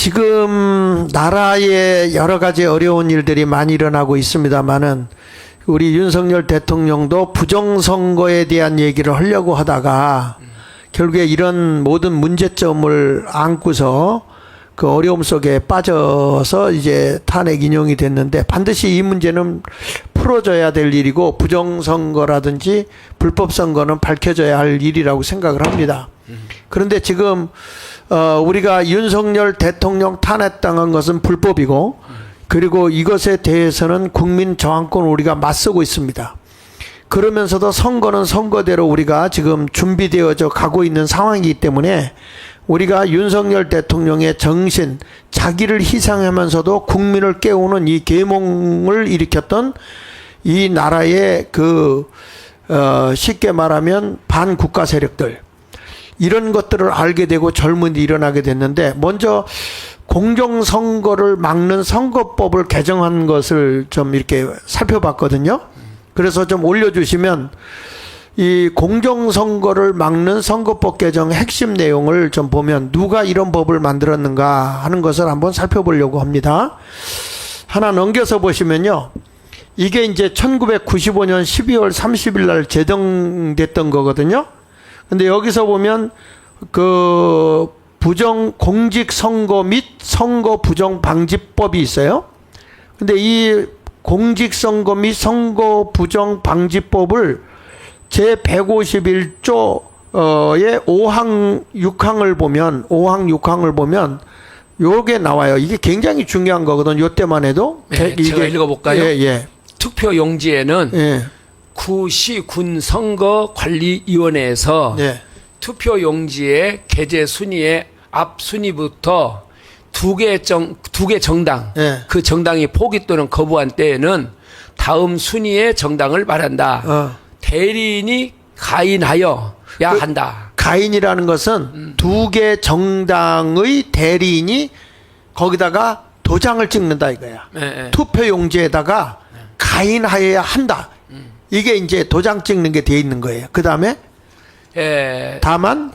지금 나라에 여러 가지 어려운 일들이 많이 일어나고 있습니다만은 우리 윤석열 대통령도 부정선거에 대한 얘기를 하려고 하다가 결국에 이런 모든 문제점을 안고서 그 어려움 속에 빠져서 이제 탄핵 인용이 됐는데 반드시 이 문제는 풀어져야 될 일이고 부정선거라든지 불법선거는 밝혀져야 할 일이라고 생각을 합니다. 그런데 지금 우리가 윤석열 대통령 탄핵당한 것은 불법이고 그리고 이것에 대해서는 국민 저항권 우리가 맞서고 있습니다. 그러면서도 선거는 선거대로 우리가 지금 준비되어져 가고 있는 상황이기 때문에 우리가 윤석열 대통령의 정신, 자기를 희생하면서도 국민을 깨우는 이 계몽을 일으켰던 이 나라의 쉽게 말하면 반국가 세력들, 이런 것들을 알게 되고 젊은이 일어나게 됐는데, 먼저 공정선거를 막는 선거법을 개정한 것을 좀 이렇게 살펴봤거든요. 그래서 좀 올려주시면 이 공정선거를 막는 선거법 개정 핵심 내용을 좀 보면 누가 이런 법을 만들었는가 하는 것을 한번 살펴보려고 합니다. 하나 넘겨서 보시면요. 이게 이제 1995년 12월 30일 날 제정됐던 거거든요. 근데 여기서 보면 그 공직선거 및 선거 부정 방지법이 있어요. 근데 이 공직선거 및 선거 부정 방지법을 제151조의 5항 6항을 보면 요게 나와요. 이게 굉장히 중요한 거거든. 요때만 해도. 네, 제가 읽어볼까요? 예. 투표용지에는 예. 구시 군 선거관리위원회에서 예. 투표용지의 게재 순위의 앞 순위부터 두 개 정당, 예. 그 정당이 포기 또는 거부한 때에는 다음 순위의 정당을 말한다. 대리인이 가인하여야 한다. 가인이라는 것은 두 개 정당의 대리인이 거기다가 도장을 찍는다 이거야. 네. 투표용지에다가 가인하여야 한다. 이게 이제 도장 찍는 게 돼 있는 거예요. 그 다음에 다만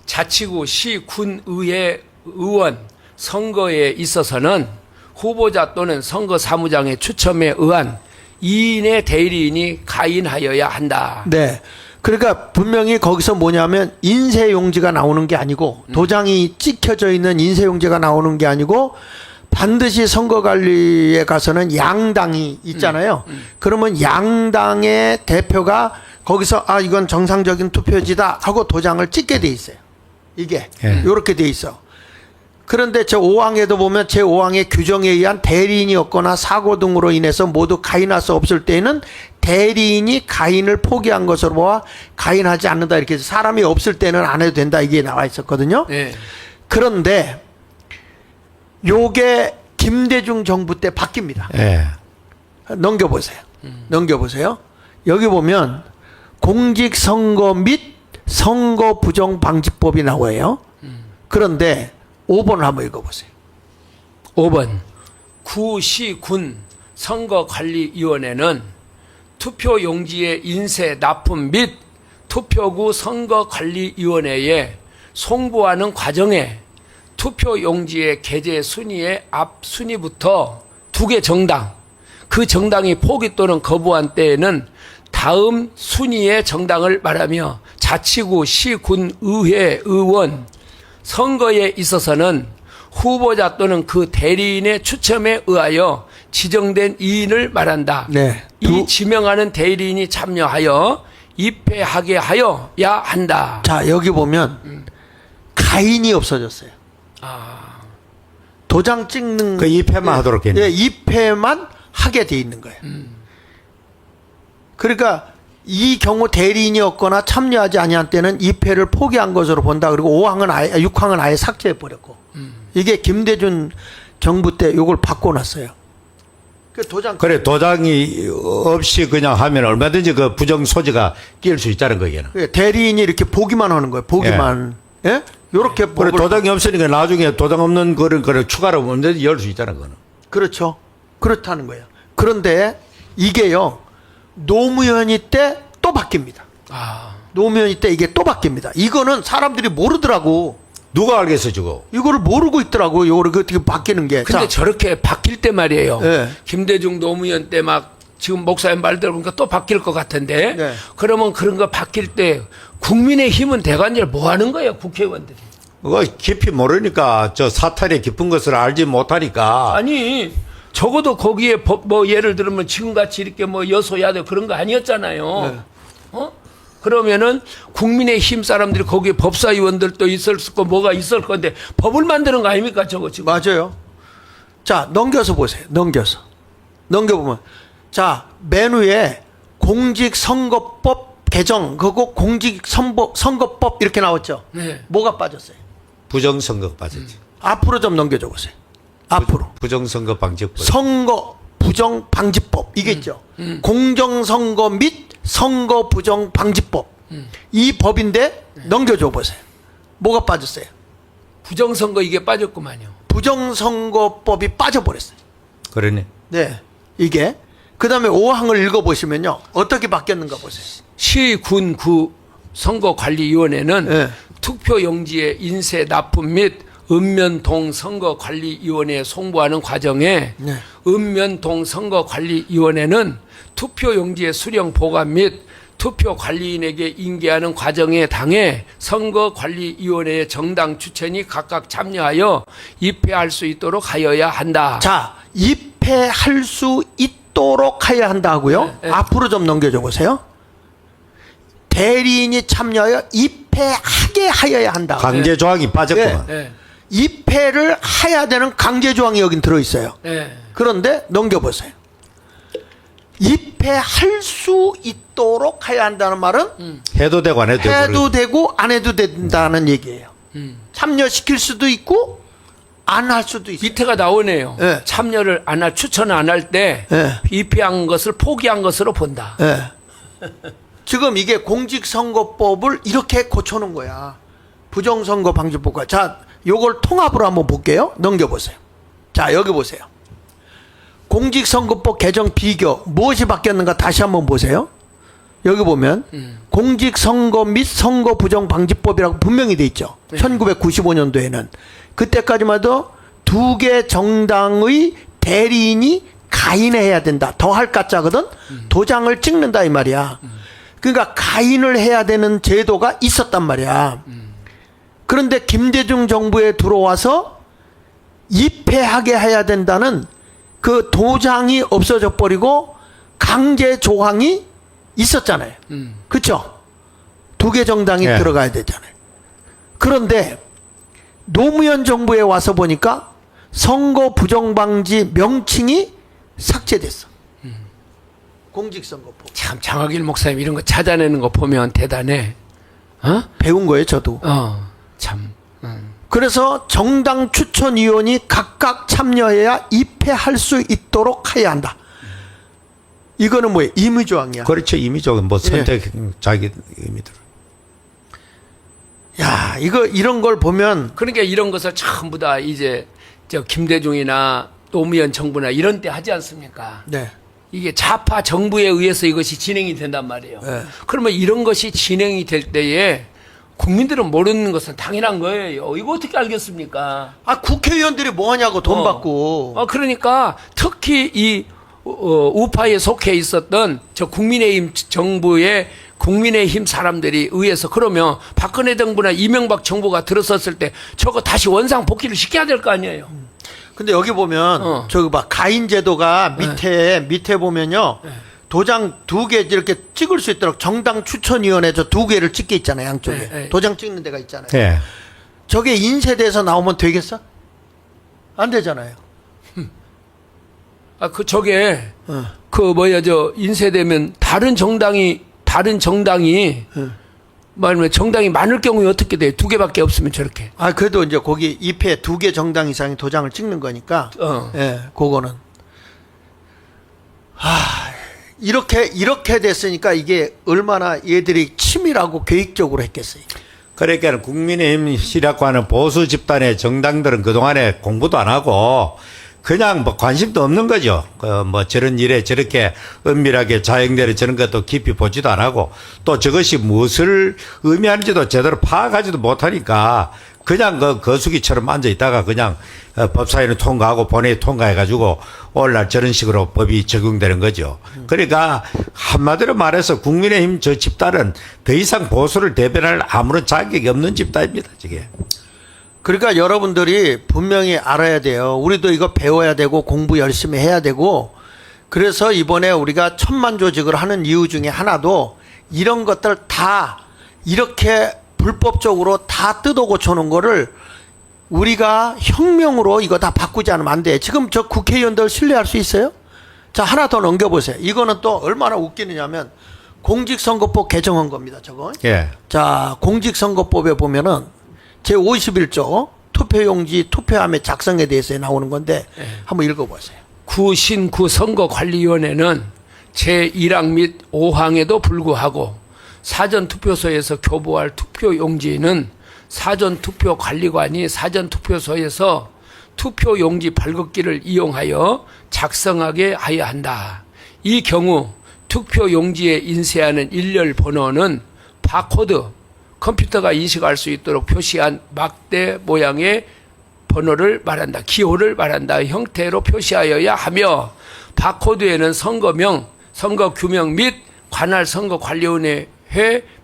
자치구 시 군 의회 의원 선거에 있어서는 후보자 또는 선거 사무장의 추첨에 의한 2인의 대리인이 가인하여야 한다. 네. 그러니까 분명히 거기서 뭐냐면 인쇄용지가 나오는 게 아니고 도장이 찍혀져 있는 인쇄용지가 나오는 게 아니고 반드시 선거관리에 가서는 양당이 있잖아요. 그러면 양당의 대표가 거기서 이건 정상적인 투표지다 하고 도장을 찍게 돼 있어요. 이게 이렇게 돼 있어. 그런데 제5항에도 보면 제5항의 규정에 의한 대리인이 없거나 사고 등으로 인해서 모두 가인할 수 없을 때에는 대리인이 가인을 포기한 것으로 보아 가인하지 않는다. 이렇게 해서 사람이 없을 때는 안 해도 된다. 이게 나와 있었거든요. 네. 그런데 요게 김대중 정부 때 바뀝니다. 넘겨보세요. 넘겨보세요. 여기 보면 공직선거 및 선거부정방지법이 나와요. 그런데 5번을 한번 읽어보세요. 5번 구시군 선거관리위원회는 투표용지의 인쇄 납품 및 투표구 선거관리위원회에 송부하는 과정에 투표용지의 게재 순위의 앞 순위부터 두 개 정당, 그 정당이 포기 또는 거부한 때에는 다음 순위의 정당을 말하며 자치구 시 군 의회 의원 선거에 있어서는 후보자 또는 그 대리인의 추첨에 의하여 지정된 2인을 말한다. 네. 이 지명하는 대리인이 참여하여 입회하게 하여야 한다. 자, 여기 보면 가인이 없어졌어요. 도장 찍는 그 입회만 하도록 했네. 예, 입회만 하게 돼 있는 거예요. 그러니까 이 경우 대리인이 없거나 참여하지 아니한 때는 입회를 포기한 것으로 본다. 그리고 6항은 아예 삭제해 버렸고. 이게 김대중 정부 때 이걸 바꿔놨어요. 그래 도장이 없이 그냥 하면 얼마든지 그 부정 소지가 끼일 수 있다는 거겠는. 대리인이 이렇게 보기만 하는 거예요. 보기만. 예? 요렇게 그래 도장이 없으니까 나중에 도장 없는 거를 추가로 언제든지 열 수 있다는 거는. 그렇죠. 그렇다는 거예요. 그런데 이게요. 노무현이 때 또 바뀝니다. 노무현이 때 이게 또 바뀝니다. 이거는 사람들이 모르더라고. 누가 알겠어 저거? 이거를 모르고 있더라고요. 요거를 어떻게 바뀌는 게. 근데 자, 저렇게 바뀔 때 말이에요. 네. 김대중 노무현 때 막 지금 목사님 말 들어보니까 또 바뀔 것 같은데. 네. 그러면 그런 거 바뀔 때 국민의 힘은 대관절 뭐 하는 거예요, 국회의원들이? 그거 깊이 모르니까 저 사탈의 깊은 것을 알지 못하니까. 아니, 적어도 거기에 뭐 예를 들면 지금같이 이렇게 뭐 여소야대 그런 거 아니었잖아요. 네. 어? 그러면은 국민의 힘 사람들이 거기에 법사위원들도 있을 거고 뭐가 있을 건데 법을 만드는 거 아닙니까, 저거 지금? 맞아요. 자, 넘겨서 보세요. 넘겨보면. 자, 맨 위에 공직선거법 개정, 그거 공직선거법 이렇게 나왔죠? 네. 뭐가 빠졌어요? 부정선거 빠졌지. 앞으로 좀 넘겨줘 보세요. 앞으로. 부정선거 방지법. 선거 부정 방지법 이게 있죠. 공정선거 및 선거 부정 방지법. 이 법인데 넘겨줘 보세요. 뭐가 빠졌어요? 부정선거 이게 빠졌구만요. 부정선거법이 빠져버렸어요. 그러네. 네. 이게. 그 다음에 5항을 읽어보시면요. 어떻게 바뀌었는가 보세요. 시, 군, 구 선거관리위원회는 네. 투표용지의 인쇄 납품 및 읍면동 선거관리위원회에 송부하는 과정에 네. 읍면동 선거관리위원회는 투표용지의 수령 보관 및 투표관리인에게 인계하는 과정에 당해 선거관리위원회의 정당 추천이 각각 참여하여 입회할 수 있도록 하여야 한다. 자, 입회할 수 있도록 해야 한다고요? 네, 네. 앞으로 좀 넘겨줘 보세요. 대리인이 참여하여 입회하게 하여야 한다. 강제 조항이 빠졌구만. 네. 입회를 해야 되는 강제 조항이 여긴 들어있어요. 네. 그런데 넘겨보세요. 입회할 수 있도록 해야 한다는 말은 해도 되고 안 해도 되고. 해도 되고 안 해도 된다는 얘기예요. 참여시킬 수도 있고 안 할 수도 있어요. 밑에가 나오네요. 네. 참여를 안 할, 추천을 안 할 때 네. 입회한 것을 포기한 것으로 본다. 예. 지금 이게 공직선거법을 이렇게 고쳐놓은 거야. 부정선거 방지법과. 자, 요걸 통합으로 한번 볼게요. 넘겨보세요. 자, 여기 보세요. 공직선거법 개정 비교 무엇이 바뀌었는가 다시 한번 보세요. 여기 보면 공직선거 및 선거부정방지법이라고 분명히 돼 있죠. 네. 1995년도에는 그때까지만 해도 두 개 정당의 대리인이 가인해야 된다. 더 할 가짜거든. 도장을 찍는다 이 말이야. 그러니까 가인을 해야 되는 제도가 있었단 말이야. 그런데 김대중 정부에 들어와서 입회하게 해야 된다는 그 도장이 없어져 버리고 강제 조항이 있었잖아요. 그렇죠? 두 개 정당이 예. 들어가야 되잖아요. 그런데 노무현 정부에 와서 보니까 선거 부정방지 명칭이 삭제됐어. 공직선거법. 참 장학일 목사님 이런 거 찾아내는 거 보면 대단해. 어? 배운 거예요, 저도. 참. 그래서 정당 추천위원이 각각 참여해야 입회할 수 있도록 해야 한다. 이거는 뭐예요? 임의조항이야. 그렇죠. 이미죠. 뭐 선택 자기 의미들. 야, 이런 걸 보면 그러니까 이런 것을 전부 다 이제 저 김대중이나 노무현 정부나 이런 때 하지 않습니까? 네. 이게 좌파 정부에 의해서 이것이 진행이 된단 말이에요. 네. 그러면 이런 것이 진행이 될 때에 국민들은 모르는 것은 당연한 거예요. 이거 어떻게 알겠습니까? 아, 국회의원들이 뭐 하냐고 돈 받고. 그러니까 특히 이 우파에 속해 있었던 저 국민의힘 정부의 국민의힘 사람들이 의해서 그러면 박근혜 정부나 이명박 정부가 들어섰을 때 저거 다시 원상 복귀를 시켜야 될 거 아니에요. 근데 여기 보면 저기 봐 가인 제도가 밑에 보면요. 도장 두 개 이렇게 찍을 수 있도록 정당 추천위원회 저 두 개를 찍게 있잖아요, 양쪽에. 네. 도장 찍는 데가 있잖아요. 예. 저게 인쇄돼서 나오면 되겠어? 안 되잖아요. 저게 저 인쇄되면 다른 정당이 말하면 정당이 많을 경우에 어떻게 돼요? 두 개밖에 없으면 저렇게. 아, 그래도 이제 거기 입회 두 개 정당 이상의 도장을 찍는 거니까. 예, 그거는. 이렇게 됐으니까 이게 얼마나 얘들이 치밀하고 계획적으로 했겠어요. 그러니까 국민의힘 시락과는 보수 집단의 정당들은 그동안에 공부도 안 하고 그냥 뭐 관심도 없는 거죠. 뭐 저런 일에 저렇게 은밀하게 자행되는 저런 것도 깊이 보지도 안 하고 또 저것이 무엇을 의미하는지도 제대로 파악하지도 못하니까 그냥 그 거수기처럼 앉아 있다가 그냥 법사위는 통과하고 본회의 통과해가지고 오늘날 저런 식으로 법이 적용되는 거죠. 그러니까 한마디로 말해서 국민의힘 저 집단은 더 이상 보수를 대변할 아무런 자격이 없는 집단입니다. 저게. 그러니까 여러분들이 분명히 알아야 돼요. 우리도 이거 배워야 되고 공부 열심히 해야 되고, 그래서 이번에 우리가 천만조직을 하는 이유 중에 하나도 이런 것들 다 이렇게 불법적으로 다 뜯어 고쳐놓은 거를 우리가 혁명으로 이거 다 바꾸지 않으면 안 돼. 지금 저 국회의원들 신뢰할 수 있어요? 자, 하나 더 넘겨보세요. 이거는 또 얼마나 웃기느냐면 공직선거법 개정한 겁니다. 저거. 예. 자, 공직선거법에 보면은 제51조 투표용지 투표함의 작성에 대해서 나오는 건데 한번 읽어보세요. 구신구 선거관리위원회는 제1항 및 5항에도 불구하고 사전투표소에서 교부할 투표용지는 사전투표관리관이 사전투표소에서 투표용지 발급기를 이용하여 작성하게 하여 한다. 이 경우 투표용지에 인쇄하는 일렬 번호는 바코드, 컴퓨터가 인식할 수 있도록 표시한 막대 모양의 번호를 말한다. 기호를 말한다. 형태로 표시하여야 하며, 바코드에는 선거명, 선거규명 및 관할 선거관리위원회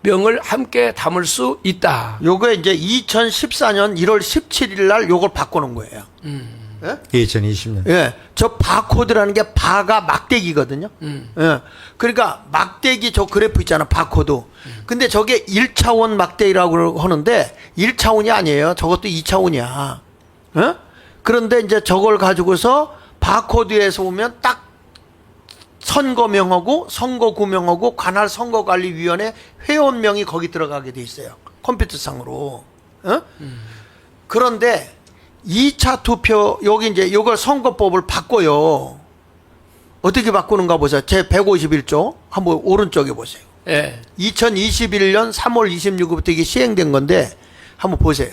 명을 함께 담을 수 있다. 요거 이제 2014년 1월 17일 날 요걸 바꿔놓은 거예요. 예? 2020년. 예. 저 바코드라는 게 바가 막대기거든요. 예. 그러니까 막대기 저 그래프 있잖아. 바코드. 근데 저게 1차원 막대기라고 하는데 1차원이 아니에요. 저것도 2차원이야. 예? 그런데 이제 저걸 가지고서 바코드에서 보면 딱 선거명하고 선거구명하고 관할 선거관리위원회 회원명이 거기 들어가게 돼 있어요. 컴퓨터상으로. 어? 그런데 2차 투표 여기 이제 이걸 선거법을 바꿔요. 어떻게 바꾸는가 보세요. 제 151조 한번 오른쪽에 보세요. 예. 2021년 3월 26일부터 이게 시행된 건데 한번 보세요.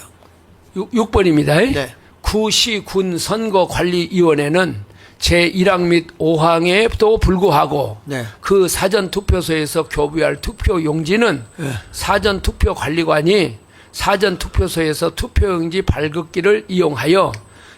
6번입니다. 네. 구시군 선거관리위원회는 제1항 및 5항에도 불구하고 네. 그 사전투표소에서 교부할 투표용지는 네. 사전투표관리관이 사전투표소에서 투표용지 발급기를 이용하여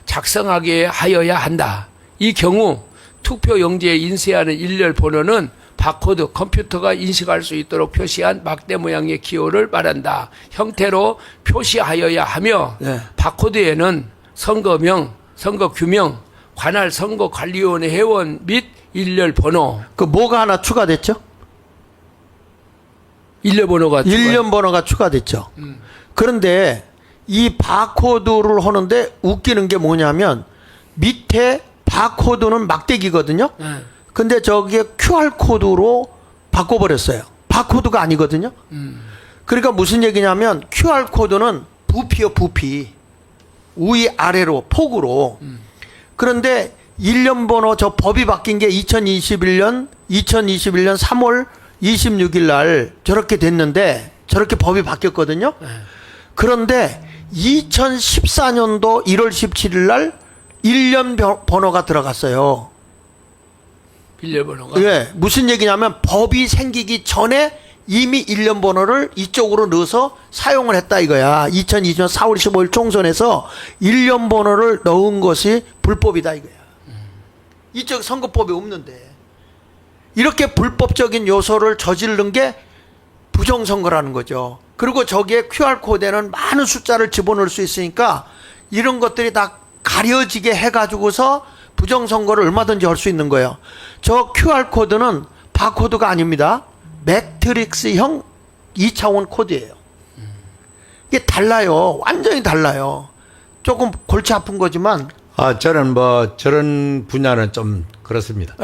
작성하게 하여야 한다. 이 경우 투표용지에 인쇄하는 일렬 번호는 바코드, 컴퓨터가 인식할 수 있도록 표시한 막대 모양의 기호를 말한다. 형태로 표시하여야 하며, 네. 바코드에는 선거명, 선거규명, 관할 선거관리위원회 회원 및 일렬 번호. 그 뭐가 하나 추가됐죠? 일렬 번호가 일련 번호가 추가됐죠. 그런데 이 바코드를 하는데 웃기는 게 뭐냐면 밑에 바코드는 막대기거든요. 근데 저기에 QR코드로 바꿔버렸어요. 바코드가 아니거든요. 그러니까 무슨 얘기냐면 QR코드는 부피요, 부피. 위 아래로 폭으로. 그런데 1년 번호 저 법이 바뀐 게 2021년 3월 26일 날 저렇게 됐는데 저렇게 법이 바뀌었거든요. 그런데 2014년도 1월 17일 날 1년 번호가 들어갔어요. 일렬 번호가. 예, 무슨 얘기냐면 법이 생기기 전에 이미 1년 번호를 이쪽으로 넣어서 사용을 했다 이거야. 2020년 4월 15일 총선에서 1년 번호를 넣은 것이 불법이다 이거야. 이쪽 선거법에 없는데 이렇게 불법적인 요소를 저지른 게 부정선거라는 거죠. 그리고 저기에 QR코드에는 많은 숫자를 집어넣을 수 있으니까 이런 것들이 다 가려지게 해가지고서 부정선거를 얼마든지 할 수 있는 거예요. 저 QR코드는 바코드가 아닙니다. 매트릭스형 2차원 코드예요. 이게 달라요. 완전히 달라요. 조금 골치 아픈 거지만 저는 뭐 저런 분야는 좀 그렇습니다.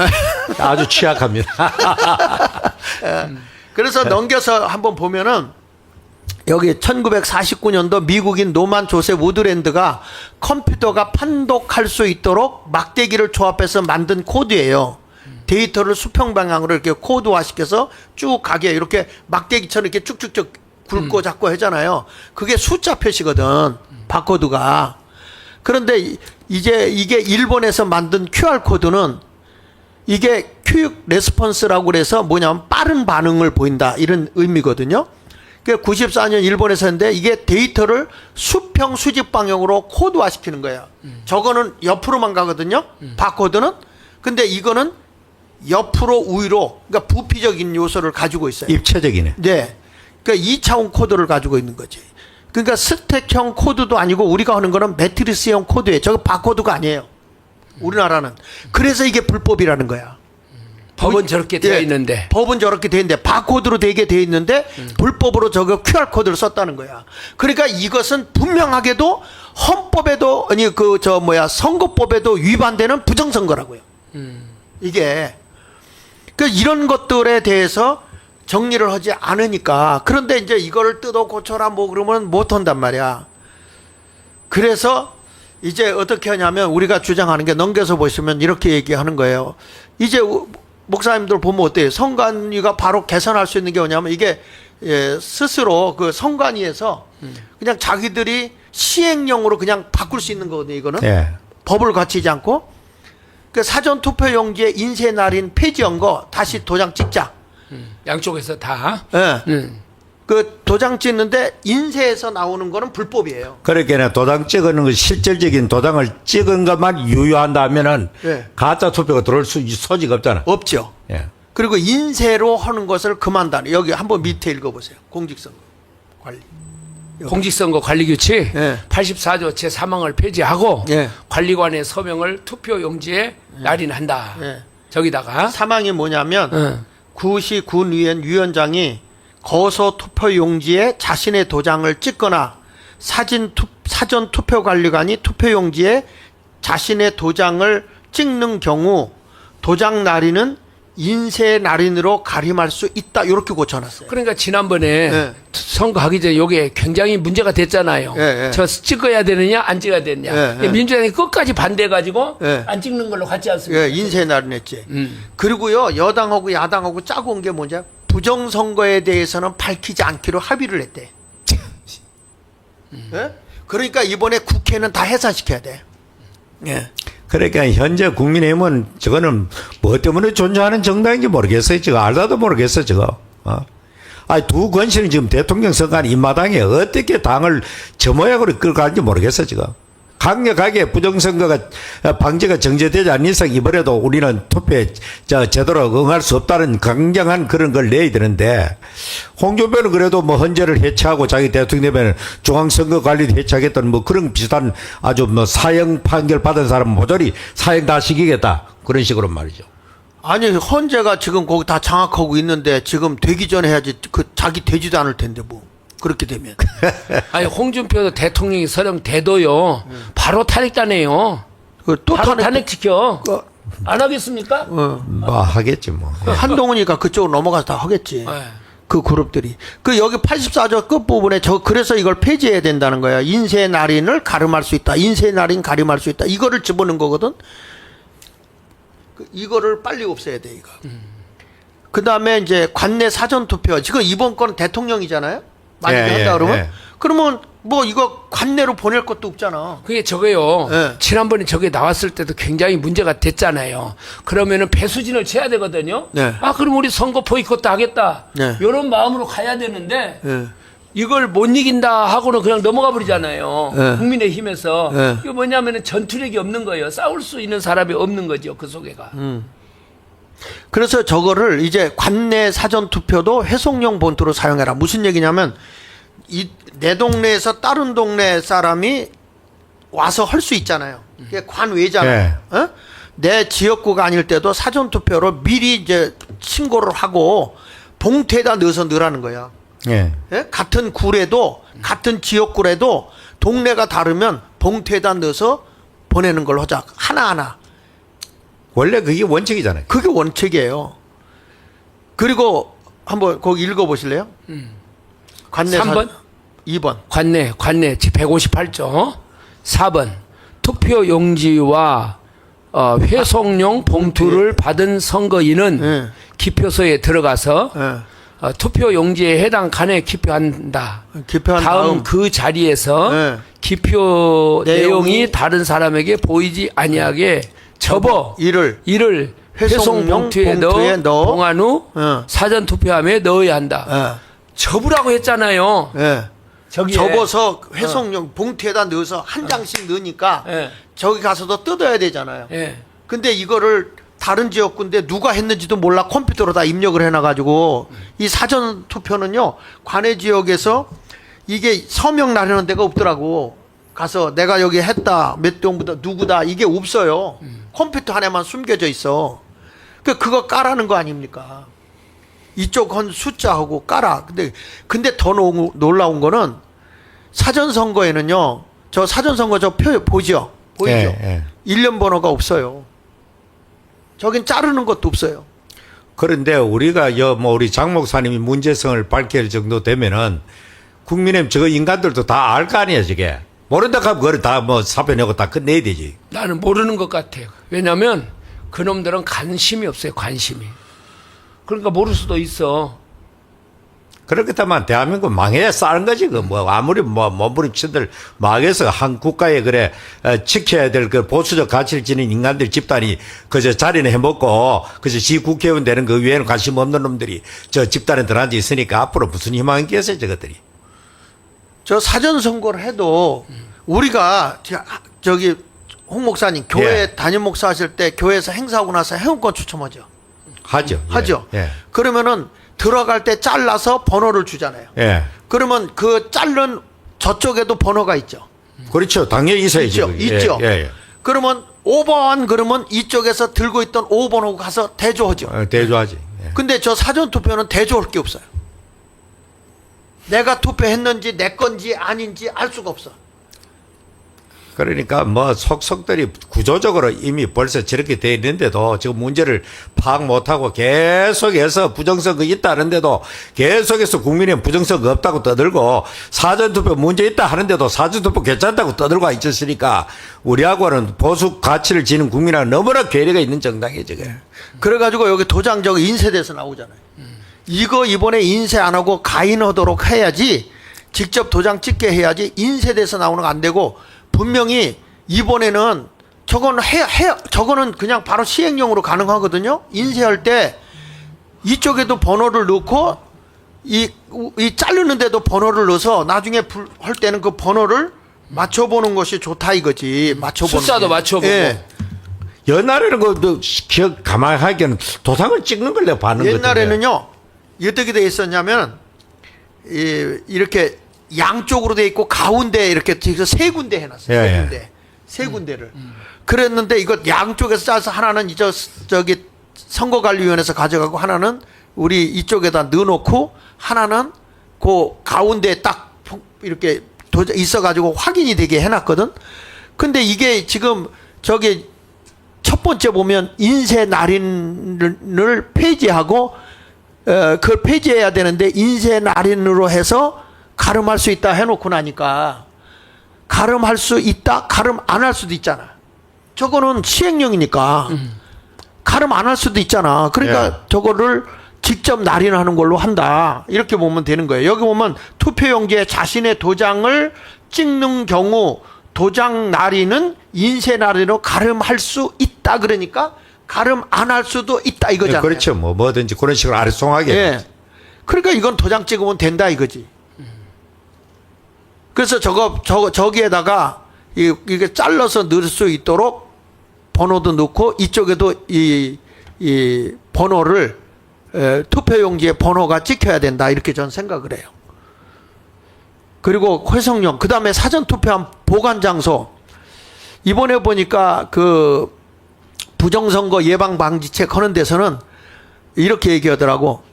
아주 취약합니다. 그래서 넘겨서 한번 보면은 여기 1949년도 미국인 노만 조셉 우드랜드가 컴퓨터가 판독할 수 있도록 막대기를 조합해서 만든 코드예요. 데이터를 수평 방향으로 이렇게 코드화시켜서 쭉 가게 이렇게 막대기처럼 이렇게 쭉쭉쭉 굵고 잡고 하잖아요. 그게 숫자 표시거든. 바코드가. 그런데 이제 이게 일본에서 만든 QR코드는 이게 퀵 레스폰스라고 그래서 뭐냐면 빠른 반응을 보인다 이런 의미거든요. 그 94년 일본에서 했는데 이게 데이터를 수평 수직 방향으로 코드화 시키는 거예요. 저거는 옆으로만 가거든요. 바코드는. 근데 이거는 옆으로 우위로 그러니까 부피적인 요소를 가지고 있어요. 입체적이네. 네. 그러니까 2차원 코드를 가지고 있는 거지. 그러니까 스택형 코드도 아니고 우리가 하는 거는 매트리스형 코드예요. 저거 바코드가 아니에요. 우리나라는. 그래서 이게 불법이라는 거야. 법은 저렇게 되어 예, 있는데. 법은 저렇게 돼 있는데 바코드로 되게 돼 있는데 불법으로 저거 QR 코드를 썼다는 거야. 그러니까 이것은 분명하게도 헌법에도 아니 선거법에도 위반되는 부정선거라고요. 이게 그 이런 것들에 대해서 정리를 하지 않으니까 그런데 이제 이거를 뜯어 고쳐라 뭐 그러면 못 한단 말이야. 그래서 이제 어떻게 하냐면 우리가 주장하는 게 넘겨서 보시면 이렇게 얘기하는 거예요. 이제 목사님들 보면 어때요? 선관위가 바로 개선할 수 있는 게 뭐냐면 이게 스스로 그 선관위에서 그냥 자기들이 시행령으로 그냥 바꿀 수 있는 거거든요. 이거는 예. 법을 갖추지 않고 그 사전 투표 용지에 인쇄 날인 폐지한 거 다시 도장 찍자. 양쪽에서 다. 예. 그 도장 찍는데 인쇄해서 나오는 거는 불법이에요. 그렇게 도장 찍는 거 실질적인 도장을 찍은 것만 유효한다면은 예. 가짜 투표가 들어올 소지가 없잖아. 없죠. 예. 그리고 인쇄로 하는 것을 그만다는 여기 한번 밑에 읽어보세요. 공직선거 관리. 공직선거 관리규칙 예. 84조 제3항을 폐지하고 예. 관리관의 서명을 투표용지에 날인한다. 예. 저기다가 사망이 뭐냐면 예. 구시 군위원 위원장이 거소 투표 용지에 자신의 도장을 찍거나 사전 투표 관리관이 투표 용지에 자신의 도장을 찍는 경우 도장 날인은 인쇄 날인으로 가림할 수 있다. 이렇게 고쳐놨어요. 그러니까 지난번에 예. 선거하기 전에 이게 굉장히 문제가 됐잖아요. 예, 예. 저 찍어야 되느냐 안 찍어야 되느냐. 예, 예. 민주당이 끝까지 반대해가지고 예. 안 찍는 걸로 갔지 않습니까? 예, 인쇄 날인했지. 그리고요 여당하고 야당하고 짜고 온 게 뭐냐? 부정선거에 대해서는 밝히지 않기로 합의를 했대. 예? 그러니까 이번에 국회는 다 해산시켜야 돼. 예. 그러니까 현재 국민의힘은 저거는 뭐 때문에 존재하는 정당인지 모르겠어요. 지금 알다도 모르겠어요. 저거. 아니 두 권신은 지금 대통령 선거한 입마당에 어떻게 당을 저 모양으로 끌고 가는지 모르겠어요. 지금. 강력하게 부정선거가 방지가 정제되지 않는 이상 이번에도 우리는 투표에 제대로 응할 수 없다는 강경한 그런 걸 내야 되는데 홍준표는 그래도 뭐 헌재를 해체하고 자기 대통령 되면 중앙선거관리도 해체하겠다는 뭐 그런 비슷한 아주 뭐 사형 판결 받은 사람 모조리 사형 다 시키겠다 그런 식으로 말이죠. 아니 헌재가 지금 거기 다 장악하고 있는데 지금 되기 전에 해야지 그 자기 되지도 않을 텐데 뭐 그렇게 되면 아니 홍준표 대통령이 서령돼도요 바로 탄핵다네요. 또 바로 탄핵시켜. 안 하겠습니까? 뭐 하겠지 뭐. 한동훈이가 그쪽으로 넘어가서 다 하겠지. 네. 그 그룹들이. 그 여기 84조 끝부분에 그래서 이걸 폐지해야 된다는 거야. 인쇄 날인을 가름할 수 있다. 인쇄 날인 가림할 수 있다. 이거를 집어넣은 거거든. 이거를 빨리 없애야 돼, 이거. 그 다음에 이제 관내 사전투표. 지금 이번 건 대통령이잖아요? 만약에 한다 그러면? 그러면 뭐 이거 관내로 보낼 것도 없잖아. 그게 저거요. 예. 지난번에 저게 나왔을 때도 굉장히 문제가 됐잖아요. 그러면은 배수진을 쳐야 되거든요. 네. 아, 그럼 우리 선거 보이콧도 하겠다. 네. 이런 마음으로 가야 되는데 예. 이걸 못 이긴다 하고는 그냥 넘어가 버리잖아요. 네. 국민의힘에서. 네. 이게 뭐냐면은 전투력이 없는 거예요. 싸울 수 있는 사람이 없는 거죠. 그 속에가. 그래서 저거를 이제 관내 사전투표도 회송용 본투로 사용해라. 무슨 얘기냐면 내 동네에서 다른 동네 사람이 와서 할 수 있잖아요. 그게 관외잖아요. 어? 내 지역구가 아닐 때도 사전투표로 미리 이제 신고를 하고 봉투에다 넣어서 넣으라는 거야. 예. 예? 같은 구래도 같은 지역구래도 동네가 다르면 봉투에다 넣어서 보내는 걸 하자. 하나하나. 원래 그게 원칙이잖아요. 그게 원칙이에요. 그리고 한번 거기 읽어보실래요? 관내 3번? 2번. 관내 158조. 4번. 투표 용지와 회송용 봉투를 받은 선거인은 예. 기표소에 들어가서 예. 투표 용지에 해당 간에 기표한다. 기표한 다음 그 자리에서 예. 기표 내용이 내용이 다른 사람에게 보이지 아니하게 접어 이를 회송 회송용 봉투에 넣어 봉한 후 예. 사전 투표함에 넣어야 한다. 예. 접으라고 했잖아요. 예. 저기에. 접어서 회송용 봉투에다 넣어서 한 장씩 넣으니까 예. 저기 가서도 뜯어야 되잖아요. 예. 근데 이거를 다른 지역군데 누가 했는지도 몰라 컴퓨터로 다 입력을 해놔가지고 이 사전 투표는요 관내 지역에서 이게 서명 나르는 데가 없더라고. 가서 내가 여기 했다 몇 동부다 누구다 이게 없어요. 컴퓨터 안에만 숨겨져 있어. 그거 까라는 거 아닙니까? 이쪽 건 숫자하고 까라. 근데 더 놀라운 거는 사전 선거에는요 저 사전 선거 저 표 보이죠? 예. 일련 번호가 없어요. 저긴 자르는 것도 없어요. 그런데 우리가 뭐 우리 장 목사님이 문제성을 밝힐 정도 되면은 국민의힘 저 인간들도 다 알 거 아니에요, 저게. 모른다 하면 그걸 다 뭐 사표 내고 다 끝내야 되지. 나는 모르는 것 같아요. 왜냐하면 그놈들은 관심이 없어요. 관심이. 그러니까 모를 수도 있어. 그렇겠다만 대한민국 망해야 싸는 거지. 그 뭐 아무리 뭐 몸부림치들 망해서 한 국가에 그래 지켜야 될 그 보수적 가치를 지닌 인간들 집단이 그저 자리는 해먹고 그저 지 국회의원 되는 그 위에는 관심 없는 놈들이 저 집단에 들어앉아 있으니까 앞으로 무슨 희망이 있겠어요, 저것들이. 저 사전 선거를 해도 우리가 저기 홍 목사님 교회 예. 담임 목사 하실 때 교회에서 행사하고 나서 회원권 추첨하죠. 하죠. 하죠. 예. 그러면은 들어갈 때 잘라서 번호를 주잖아요. 예. 그러면 그 자른 저쪽에도 번호가 있죠. 그렇죠. 당연히 있어야지. 있죠. 그게. 있죠. 예. 예. 그러면 5번 그러면 이쪽에서 들고 있던 5번하고 가서 대조하죠. 대조하지. 예. 근데 저 사전 투표는 대조할 게 없어요. 내가 투표했는지 내 건지 아닌지 알 수가 없어. 그러니까 뭐 속속들이 구조적으로 이미 벌써 저렇게 돼 있는데도 지금 문제를 파악 못하고 계속해서 부정선거 있다는데도 계속해서 국민의힘 부정선거 없다고 떠들고 사전투표 문제 있다 하는데도 사전투표 괜찮다고 떠들고 있었으니까 우리하고는 보수 가치를 지닌 국민하고 너무나 괴리가 있는 정당이에요 저게. 그래가지고 여기 도장 저거 인쇄돼서 나오잖아요. 이거 이번에 인쇄 안 하고 가인하도록 해야지, 직접 도장 찍게 해야지 인쇄돼서 나오는 거 안 되고, 분명히 이번에는 저거는 그냥 바로 시행령으로 가능하거든요. 인쇄할 때 이쪽에도 번호를 넣고 이 자르는데도 번호를 넣어서 나중에 할 때는 그 번호를 맞춰보는 것이 좋다 이거지. 맞춰보는 숫자도 게. 맞춰보고. 예. 옛날에는 그 기억 가만히 하기에는 도장을 찍는 걸 내가 봤는 거죠. 옛날에는요 어떻게 돼 있었냐면 이렇게 양쪽으로 돼 있고 가운데 이렇게 세 군데 해놨어요. 예, 세 군데, 세 군데를. 그랬는데 이거 양쪽에서 짜서 하나는 저기 선거관리위원회에서 가져가고 하나는 우리 이쪽에다 넣어놓고 하나는 그 가운데 딱 이렇게 있어가지고 확인이 되게 해놨거든. 근데 이게 지금 저기 첫 번째 보면 인쇄 날인을 폐지하고 그걸 폐지해야 되는데 인쇄 날인으로 해서 가름할 수 있다 해놓고 나니까 가름할 수 있다, 가름 안 할 수도 있잖아. 저거는 시행령이니까 가름 안 할 수도 있잖아. 그러니까 예. 저거를 직접 날인하는 걸로 한다. 이렇게 보면 되는 거예요. 여기 보면 투표용지에 자신의 도장을 찍는 경우 도장 날인은 인쇄 날인으로 가름할 수 있다. 그러니까 가름 안 할 수도 있다 이거잖아요. 그렇죠. 뭐든지 그런 식으로 아리송하게. 예. 그러니까 이건 도장 찍으면 된다 이거지. 그래서 저기에다가 이게 잘라서 넣을 수 있도록 번호도 넣고 이쪽에도 이 번호를 투표용지에 번호가 찍혀야 된다 이렇게 저는 생각을 해요. 그리고 회성용, 그 다음에 사전 투표한 보관 장소. 이번에 보니까 그 부정선거 예방 방지책 하는 데서는 이렇게 얘기하더라고.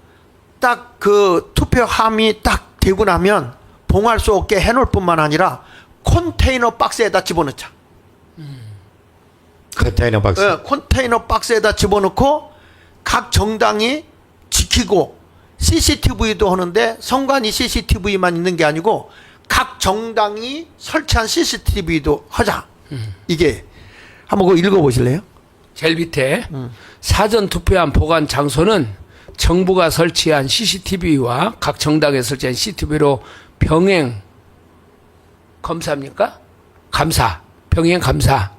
딱 그 투표함이 딱 되고 나면 봉할 수 없게 해놓을 뿐만 아니라 컨테이너 박스에다 집어넣자. 컨테이너 박스. 컨테이너 박스에다 집어넣고 각 정당이 지키고 CCTV도 하는데 선관위 CCTV만 있는 게 아니고 각 정당이 설치한 CCTV도 하자. 이게 한번 그거 읽어보실래요? 제일 밑에 사전 투표한 보관 장소는 정부가 설치한 CCTV와 각 정당에 설치한 CCTV로 병행 감사 병행 감사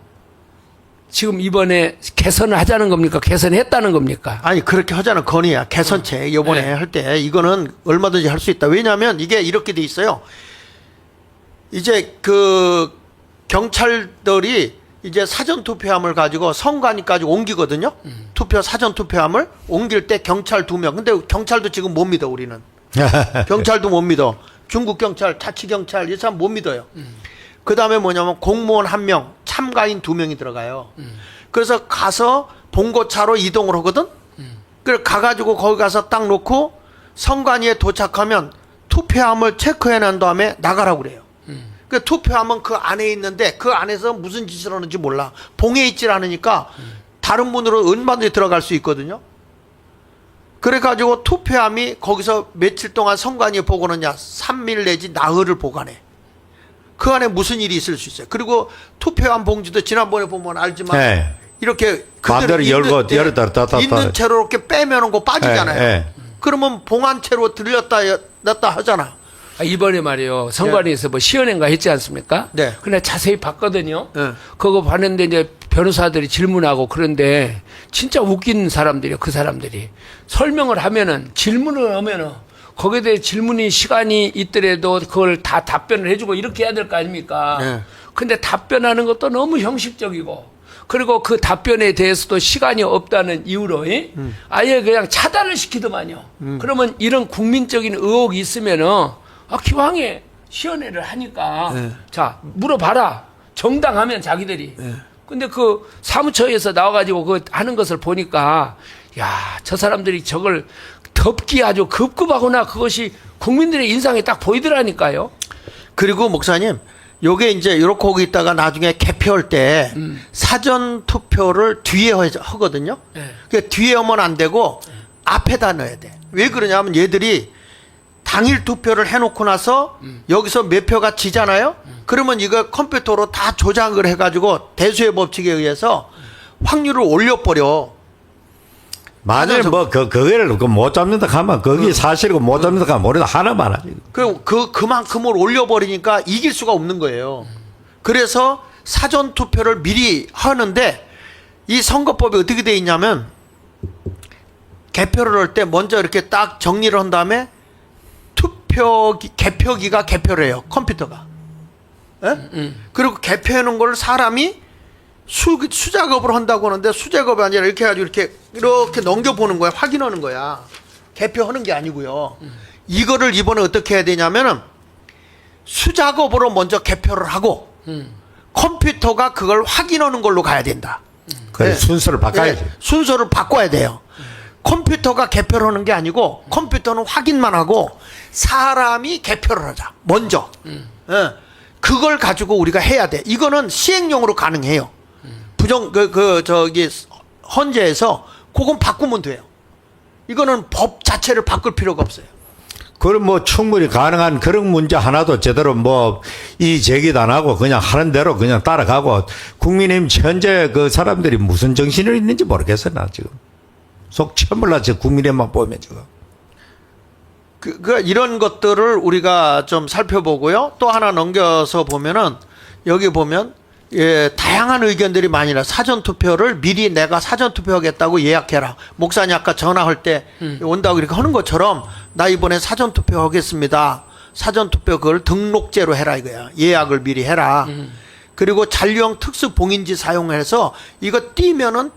지금 이번에 개선을 하자는 겁니까? 개선했다는 겁니까? 아니 그렇게 하자는 건의야. 개선책 요번에 네. 할 때 이거는 얼마든지 할 수 있다. 왜냐하면 이게 이렇게 돼 있어요. 이제 그 경찰들이 이제 사전 투표함을 가지고 선관위까지 옮기거든요. 투표 사전 투표함을 옮길 때 경찰 2명. 근데 경찰도 지금 못 믿어 우리는. 경찰도 못 믿어. 중국 경찰, 자치 경찰 이 사람 못 믿어요. 그 다음에 뭐냐면 공무원 1명, 참가인 2명이 들어가요. 그래서 가서 봉고차로 이동을 하거든. 그래 가가지고 거기 가서 딱 놓고 선관위에 도착하면 투표함을 체크해 난 다음에 나가라고 그래요. 그 투표함은 그 안에 있는데 그 안에서 무슨 짓을 하는지 몰라. 봉에 있질 않으니까 다른 문으로 얼마든지 들어갈 수 있거든요. 그래가지고 투표함이 거기서 며칠 동안 선관위에 보관하냐 3일 내지 나흘을 보관해. 그 안에 무슨 일이 있을 수 있어요. 그리고 투표함 봉지도 지난번에 보면 알지만 네. 이렇게 마음대로 그대로 열고 열었다 닫았다 있는 채로 이렇게 빼면은 거 빠지잖아요. 네, 네. 그러면 봉한 채로 들렸다 놨다 하잖아. 이번에 말이요. 선관위에서 뭐 시연회인가 했지 않습니까? 네. 근데 자세히 봤거든요. 네. 그거 봤는데 이제 변호사들이 질문하고 그런데 진짜 웃긴 사람들이요. 그 사람들이. 설명을 하면은 질문을 하면은 거기에 대해 질문이 시간이 있더라도 그걸 다 답변을 해주고 이렇게 해야 될 거 아닙니까? 네. 근데 답변하는 것도 너무 형식적이고 그리고 그 답변에 대해서도 시간이 없다는 이유로 아예 그냥 차단을 시키더만요. 그러면 이런 국민적인 의혹이 있으면은 기왕에 시연회를 하니까 네. 자 물어봐라. 정당하면 자기들이. 네. 근데 그 사무처에서 나와가지고 그 하는 것을 보니까 야, 저 사람들이 저걸 덮기 아주 급급하구나. 그것이 국민들의 인상에 딱 보이더라니까요. 그리고 목사님, 요게 이제 이렇게 오고 있다가 나중에 개표할 때 사전 투표를 뒤에 하거든요. 네. 그 뒤에 하면 안 되고 앞에다 넣어야 돼. 왜 그러냐면 얘들이 당일 투표를 해놓고 나서 여기서 몇 표가 지잖아요. 그러면 이거 컴퓨터로 다 조작을 해가지고 대수의 법칙에 의해서 확률을 올려버려. 만약에 뭐 그거를 못 잡는다 하면 거기 사실이고 못 잡는다 하면 모르다 하나만 하지. 그만큼을 올려버리니까 이길 수가 없는 거예요. 그래서 사전 투표를 미리 하는데 이 선거법이 어떻게 돼 있냐면 개표를 할 때 먼저 이렇게 딱 정리를 한 다음에 개표기가 개표를 해요. 컴퓨터가. 예? 그리고 개표해 놓은 걸 사람이 수작업을 한다고 하는데 수작업이 아니라 이렇게 해가지고 이렇게 넘겨보는 거야. 확인하는 거야. 개표하는 게 아니고요. 이거를 이번에 어떻게 해야 되냐면은 수작업으로 먼저 개표를 하고 컴퓨터가 그걸 확인하는 걸로 가야 된다. 그래, 네. 순서를 바꿔야지. 네, 순서를 바꿔야 돼요. 컴퓨터가 개표를 하는 게 아니고 컴퓨터는 확인만 하고 사람이 개표를 하자. 먼저. 예. 그걸 가지고 우리가 해야 돼. 이거는 시행령으로 가능해요. 헌재에서 그건 바꾸면 돼요. 이거는 법 자체를 바꿀 필요가 없어요. 그럼 뭐 충분히 가능한 그런 문제 하나도 제대로 뭐 이 제기도 안 하고 그냥 하는 대로 그냥 따라가고 국민의힘 현재 그 사람들이 무슨 정신을 있는지 모르겠어 나 지금 속 처물나 지금 국민의힘만 보면 지금. 이런 것들을 우리가 좀 살펴보고요. 또 하나 넘겨서 보면은 여기 보면 다양한 의견들이 많이 나. 사전 투표를 미리 내가 사전 투표하겠다고 예약해라. 목사님 아까 전화할 때 온다고 이렇게 하는 것처럼 나 이번에 사전 투표하겠습니다. 사전 투표 그걸 등록제로 해라 이거야. 예약을 미리 해라. 그리고 잔류형 특수 봉인지 사용해서 이거 띄면은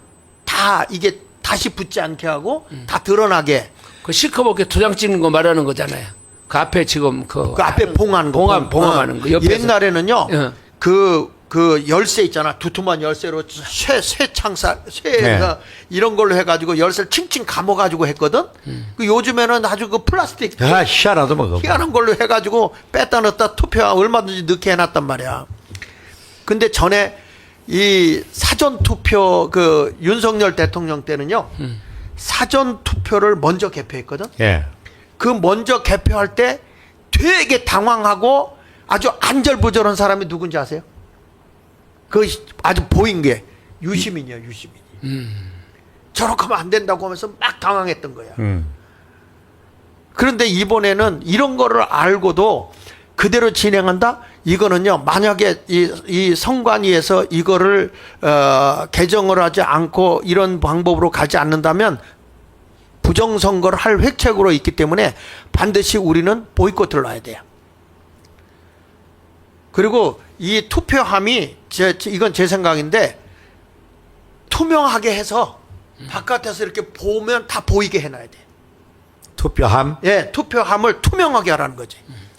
다 이게 다시 붙지 않게 하고 다 드러나게. 그 시커멓게 도장 찍는 거 말하는 거잖아요. 그 앞에 지금 그 앞에 봉하는 거. 봉함하는 거. 옆에서. 옛날에는요. 예. 그 열쇠 있잖아. 두툼한 열쇠로 쇠창살, 네. 이런 걸로 해가지고 열쇠를 칭칭 감아가지고 했거든. 그 요즘에는 아주 그 플라스틱 아 희한하다 뭐. 그거. 희한한 걸로 해가지고 뺐다 넣었다 투표 얼마든지 넣게 해놨단 말이야. 근데 전에 이 사전 투표 그 윤석열 대통령 때는요. 사전 투표를 먼저 개표했거든. 예. 그 먼저 개표할 때 되게 당황하고 아주 안절부절한 사람이 누군지 아세요? 그 아주 보인 게 유시민이야, 유시민. 저렇게 하면 안 된다고 하면서 막 당황했던 거야. 그런데 이번에는 이런 거를 알고도 그대로 진행한다? 이거는요, 만약에 이 선관위에서 이거를 개정을 하지 않고 이런 방법으로 가지 않는다면 부정선거를 할 획책으로 있기 때문에 반드시 우리는 보이콧을 놔야 돼요. 그리고 이 투표함이 이건 제 생각인데 투명하게 해서 바깥에서 이렇게 보면 다 보이게 해놔야 돼. 투표함? 예, 투표함을 투명하게 하라는 거지.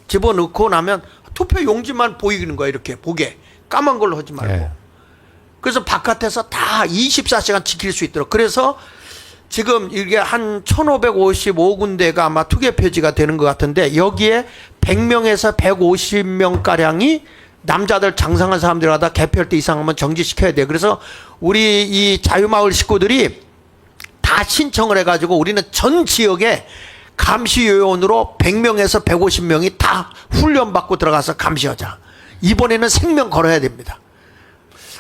집어넣고 나면 투표 용지만 보이는 거야. 이렇게 보게. 까만 걸로 하지 말고. 예. 그래서 바깥에서 다 24시간 지킬 수 있도록. 그래서 지금 이게 한 1555군데가 아마 투개 표지가 되는 것 같은데 여기에 100명에서 150명가량이 남자들 장상한 사람들 하다 개표할 때 이상하면 정지시켜야 돼. 그래서 우리 이 자유마을 식구들이 다 신청을 해가지고 우리는 전 지역에 감시요원으로 100명에서 150명이 다 훈련받고 들어가서 감시하자. 이번에는 생명 걸어야 됩니다.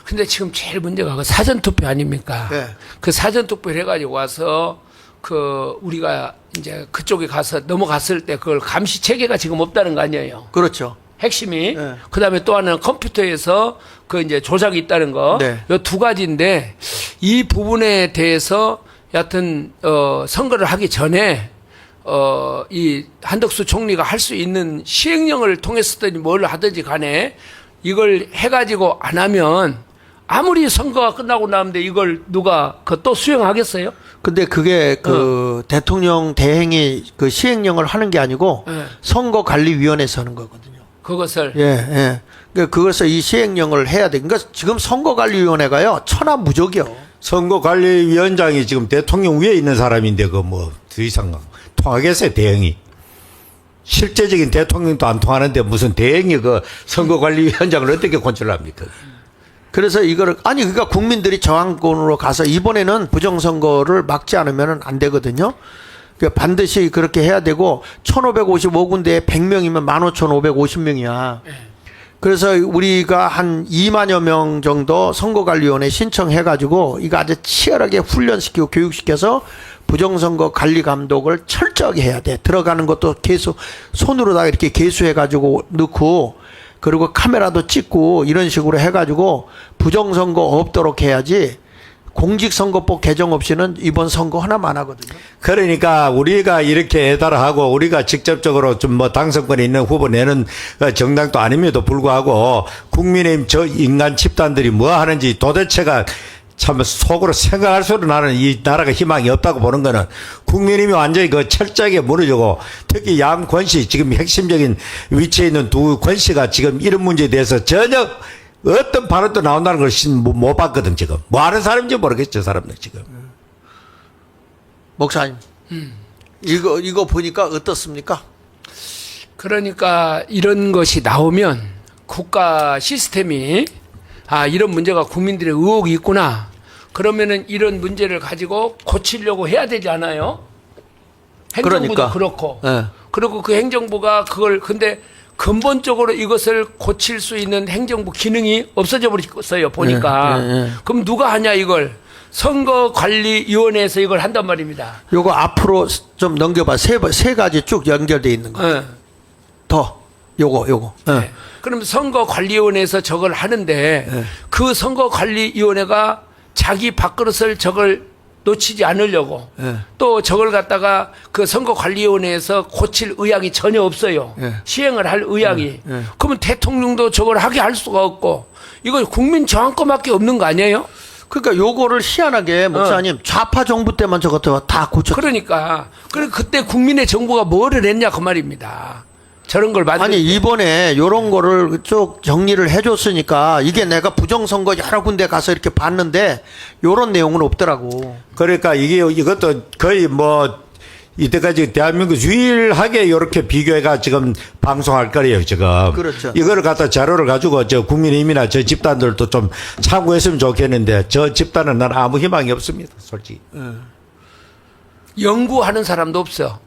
근데 지금 제일 문제가 그 사전투표 아닙니까? 네. 그 사전투표를 해가지고 와서 그 우리가 이제 그쪽에 가서 넘어갔을 때 그걸 감시 체계가 지금 없다는 거 아니에요? 그렇죠. 핵심이. 네. 그 다음에 또 하나는 컴퓨터에서 그 이제 조작이 있다는 거. 네. 이 두 가지인데 이 부분에 대해서 여하튼, 선거를 하기 전에 이 한덕수 총리가 할 수 있는 시행령을 통해서든지 뭘 하든지 간에 이걸 해가지고 안 하면 아무리 선거가 끝나고 나는데 이걸 누가 또 수행하겠어요? 근데 그게 그 대통령 대행이 그 시행령을 하는 게 아니고 네. 선거관리위원회에서 하는 거거든요. 그것을. 예, 예. 그러니까 그것을 이 시행령을 해야 돼. 그러니까 지금 선거관리위원회가요, 천하무적이요. 선거관리위원장이 지금 대통령 위에 있는 사람인데 그 뭐 더 이상 통하겠어요, 대행이. 실제적인 대통령도 안 통하는데 무슨 대행이 그 선거관리위원장을 어떻게 컨트롤합니까? 그래서 이거를 아니 그러니까 국민들이 저항권으로 가서 이번에는 부정선거를 막지 않으면 안 되거든요. 그러니까 반드시 그렇게 해야 되고 1555군데에 100명이면 15,550명이야. 그래서 우리가 한 2만여 명 정도 선거관리위원회 신청해가지고 이거 아주 치열하게 훈련시키고 교육시켜서 부정선거 관리 감독을 철저하게 해야 돼. 들어가는 것도 계속 손으로다가 이렇게 계수해가지고 넣고 그리고 카메라도 찍고 이런 식으로 해가지고 부정선거 없도록 해야지 공직선거법 개정 없이는 이번 선거 하나만 하거든요. 그러니까 우리가 이렇게 애달하고 우리가 직접적으로 좀 뭐 당선권에 있는 후보 내는 정당도 아님에도 불구하고 국민의힘 저 인간 집단들이 뭐 하는지 도대체가 참 속으로 생각할 수로 나는 이 나라가 희망이 없다고 보는 거는 국민의힘이 완전히 그 철저하게 무너지고 특히 양 권씨 지금 핵심적인 위치에 있는 두 권씨가 지금 이런 문제에 대해서 전혀 어떤 발언도 나온다는 걸 못 봤거든 지금. 뭐 하는 사람인지 모르겠죠 저 사람들 지금. 목사님, 이거 보니까 어떻습니까? 그러니까 이런 것이 나오면 국가 시스템이 이런 문제가 국민들의 의혹이 있구나. 그러면은 이런 문제를 가지고 고치려고 해야 되지 않아요? 행정부도 그러니까. 그렇고. 네. 그리고 그 행정부가 그걸 근데 근본적으로 이것을 고칠 수 있는 행정부 기능이 없어져 버렸어요. 보니까. 그럼 누가 하냐 이걸. 선거관리위원회에서 이걸 한단 말입니다. 요거 앞으로 좀 넘겨봐. 세 가지 쭉 연결돼 있는 거. 네. 더. 요거. 네. 그럼 선거관리위원회에서 저걸 하는데 그 선거관리위원회가 자기 밥그릇을 저걸 놓치지 않으려고 또 저걸 갖다가 그 선거관리위원회에서 고칠 의향이 전혀 없어요. 시행을 할 의향이. 그러면 대통령도 저걸 하게 할 수가 없고 이거 국민 저항권밖에 없는 거 아니에요? 그러니까 요거를 희한하게 목사님 좌파 정부 때만 저것도 다 고쳤. 그러니까 그때 국민의 정부가 뭐를 했냐 그 말입니다. 저런 걸 만들 아니 이번에 요런 거를 쭉 정리를 해줬으니까 이게 내가 부정선거 여러 군데 가서 이렇게 봤는데 요런 내용은 없더라고. 그러니까 이것도 거의 뭐 이때까지 대한민국 유일하게 이렇게 비교해가 지금 방송할 거예요 지금. 그렇죠. 이거를 갖다 자료를 가지고 저 국민의힘이나 저 집단들도 좀 참고했으면 좋겠는데 저 집단은 난 아무 희망이 없습니다 솔직히. 연구하는 사람도 없어.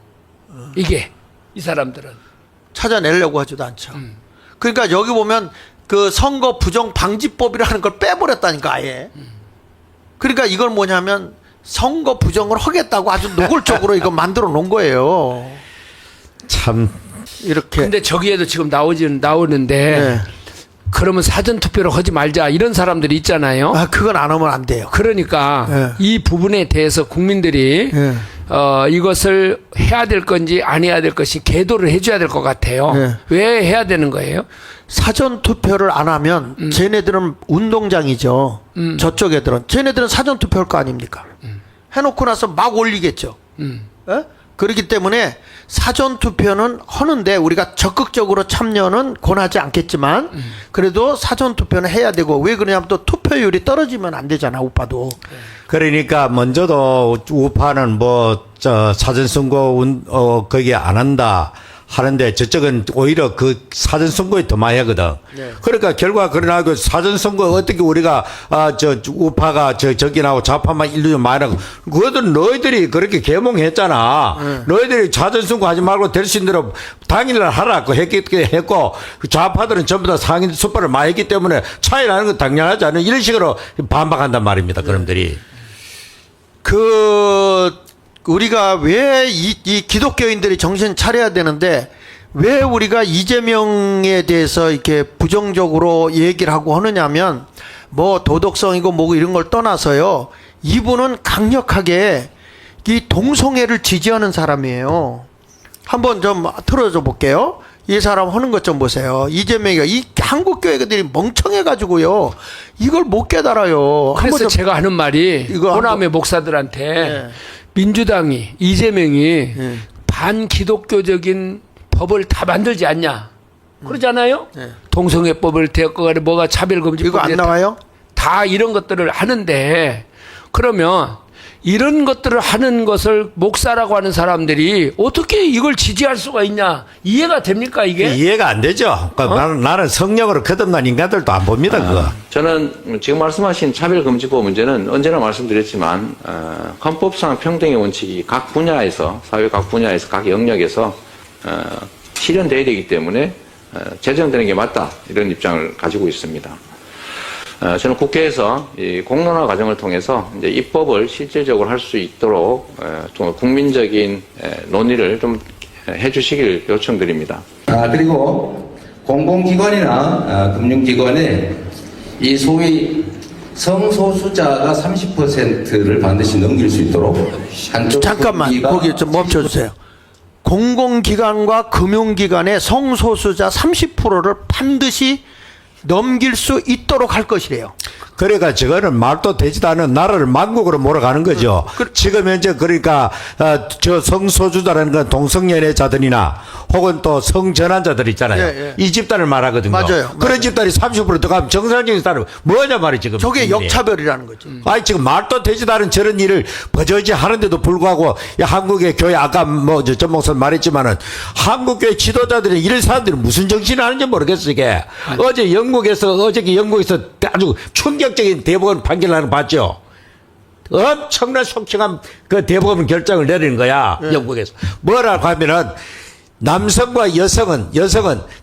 이게 이 사람들은. 찾아내려고 하지도 않죠. 그러니까 여기 보면 그 선거 부정 방지법이라는 걸 빼버렸다니까 아예. 그러니까 이걸 뭐냐면 선거 부정을 하겠다고 아주 노골적으로 이거 만들어 놓은 거예요. 참 이렇게. 근데 저기에도 지금 나오는데 네. 그러면 사전 투표를 하지 말자 이런 사람들이 있잖아요. 아, 그건 안 하면 안 돼요. 그러니까 네. 이 부분에 대해서 국민들이 네. 이것을 해야 될 건지 안 해야 될 것이 계도를 해줘야 될 것 같아요. 네. 왜 해야 되는 거예요? 사전 투표를 안 하면 쟤네들은 운동장이죠. 저쪽 애들은. 쟤네들은 사전 투표할 거 아닙니까? 해놓고 나서 막 올리겠죠. 예? 그렇기 때문에 사전 투표는 하는데 우리가 적극적으로 참여는 권하지 않겠지만 그래도 사전 투표는 해야 되고 왜 그러냐면 또 투표율이 떨어지면 안 되잖아, 오빠도. 그러니까 먼저도 우파는 뭐 저 사전선거 거기에 안 한다 하는데 저쪽은 오히려 그 사전선거에 더 많이 하거든. 네. 그러니까 결과 그러나 사전선거 어떻게 우리가 저 우파가 저기 나오고 좌파만 일도 좀 많이 하고 그것은 너희들이 그렇게 계몽했잖아. 너희들이 사전선거 하지 말고 될 수 있는 대로 당일날 하라고 했고 그 좌파들은 전부 다 상인 수법을 많이 했기 때문에 차이 나는 건 당연하지 않은 이런 식으로 반박한단 말입니다. 그놈들이. 우리가 왜 이 기독교인들이 정신 차려야 되는데 왜 우리가 이재명에 대해서 이렇게 부정적으로 얘기를 하고 하느냐면 뭐 도덕성이고 뭐고 이런 걸 떠나서요. 이분은 강력하게 이 동성애를 지지하는 사람이에요. 한번 좀 틀어줘 볼게요. 이 사람 하는 것 좀 보세요. 이재명이가 이 한국 교회들이 멍청해가지고요. 이걸 못 깨달아요. 그래서 한번 좀 제가 하는 말이 이거 호남의 목사들한테 네. 민주당이 이재명이 네. 반기독교적인 법을 다 만들지 않냐 그러잖아요. 네. 동성애법을 대학가에 뭐가 차별금지법 이거 안 나와요? 다 이런 것들을 하는데 그러면 이런 것들을 하는 것을 목사라고 하는 사람들이 어떻게 이걸 지지할 수가 있냐 이해가 됩니까 이게? 이해가 안 되죠. 그러니까 나는 성령으로 거듭난 인간들도 안 봅니다. 그거. 저는 지금 말씀하신 차별금지법 문제는 언제나 말씀드렸지만 헌법상 평등의 원칙이 각 분야에서 사회 각 분야에서 각 영역에서 실현돼야 되기 때문에 제정되는 게 맞다 이런 입장을 가지고 있습니다. 저는 국회에서 이 공론화 과정을 통해서 이제 입법을 실질적으로 할 수 있도록 좀 국민적인 논의를 좀 해주시길 요청드립니다. 그리고 공공기관이나 금융기관에 이 소위 성소수자가 30%를 반드시 넘길 수 있도록 한쪽 잠깐만 분기가 거기 좀 멈춰주세요. 공공기관과 금융기관의 성소수자 30%를 반드시 넘길 수 있도록 할 것이래요. 그러니까 저거는 말도 되지도 않은 나라를 만국으로 몰아가는 거죠. 지금 현재 그러니까 저 성소수자라는 건 동성연애자들이나 혹은 또 성전환자들 있잖아요. 예, 예. 이 집단을 말하거든요. 맞아요. 그런 맞아요. 집단이 30% 들어가면 정상적인 사람은 뭐냐 말이에요 지금. 저게 국민이. 역차별이라는 거죠. 아니 지금 말도 되지도 않은 저런 일을 버젓이 하는데도 불구하고 이 한국의 교회 아까 뭐 전 목사님 말했지만은 한국 교회 지도자들이 이런 사람들이 무슨 정신을 하는지 모르겠어 이게. 어저께 영국에서 아주 충격적인 대법원 판결을 하는 거 봤죠. 엄청난 속칭한 그 대법원 결정을 내리는 거야 영국에서. 뭐라고 하면은 남성과 여성은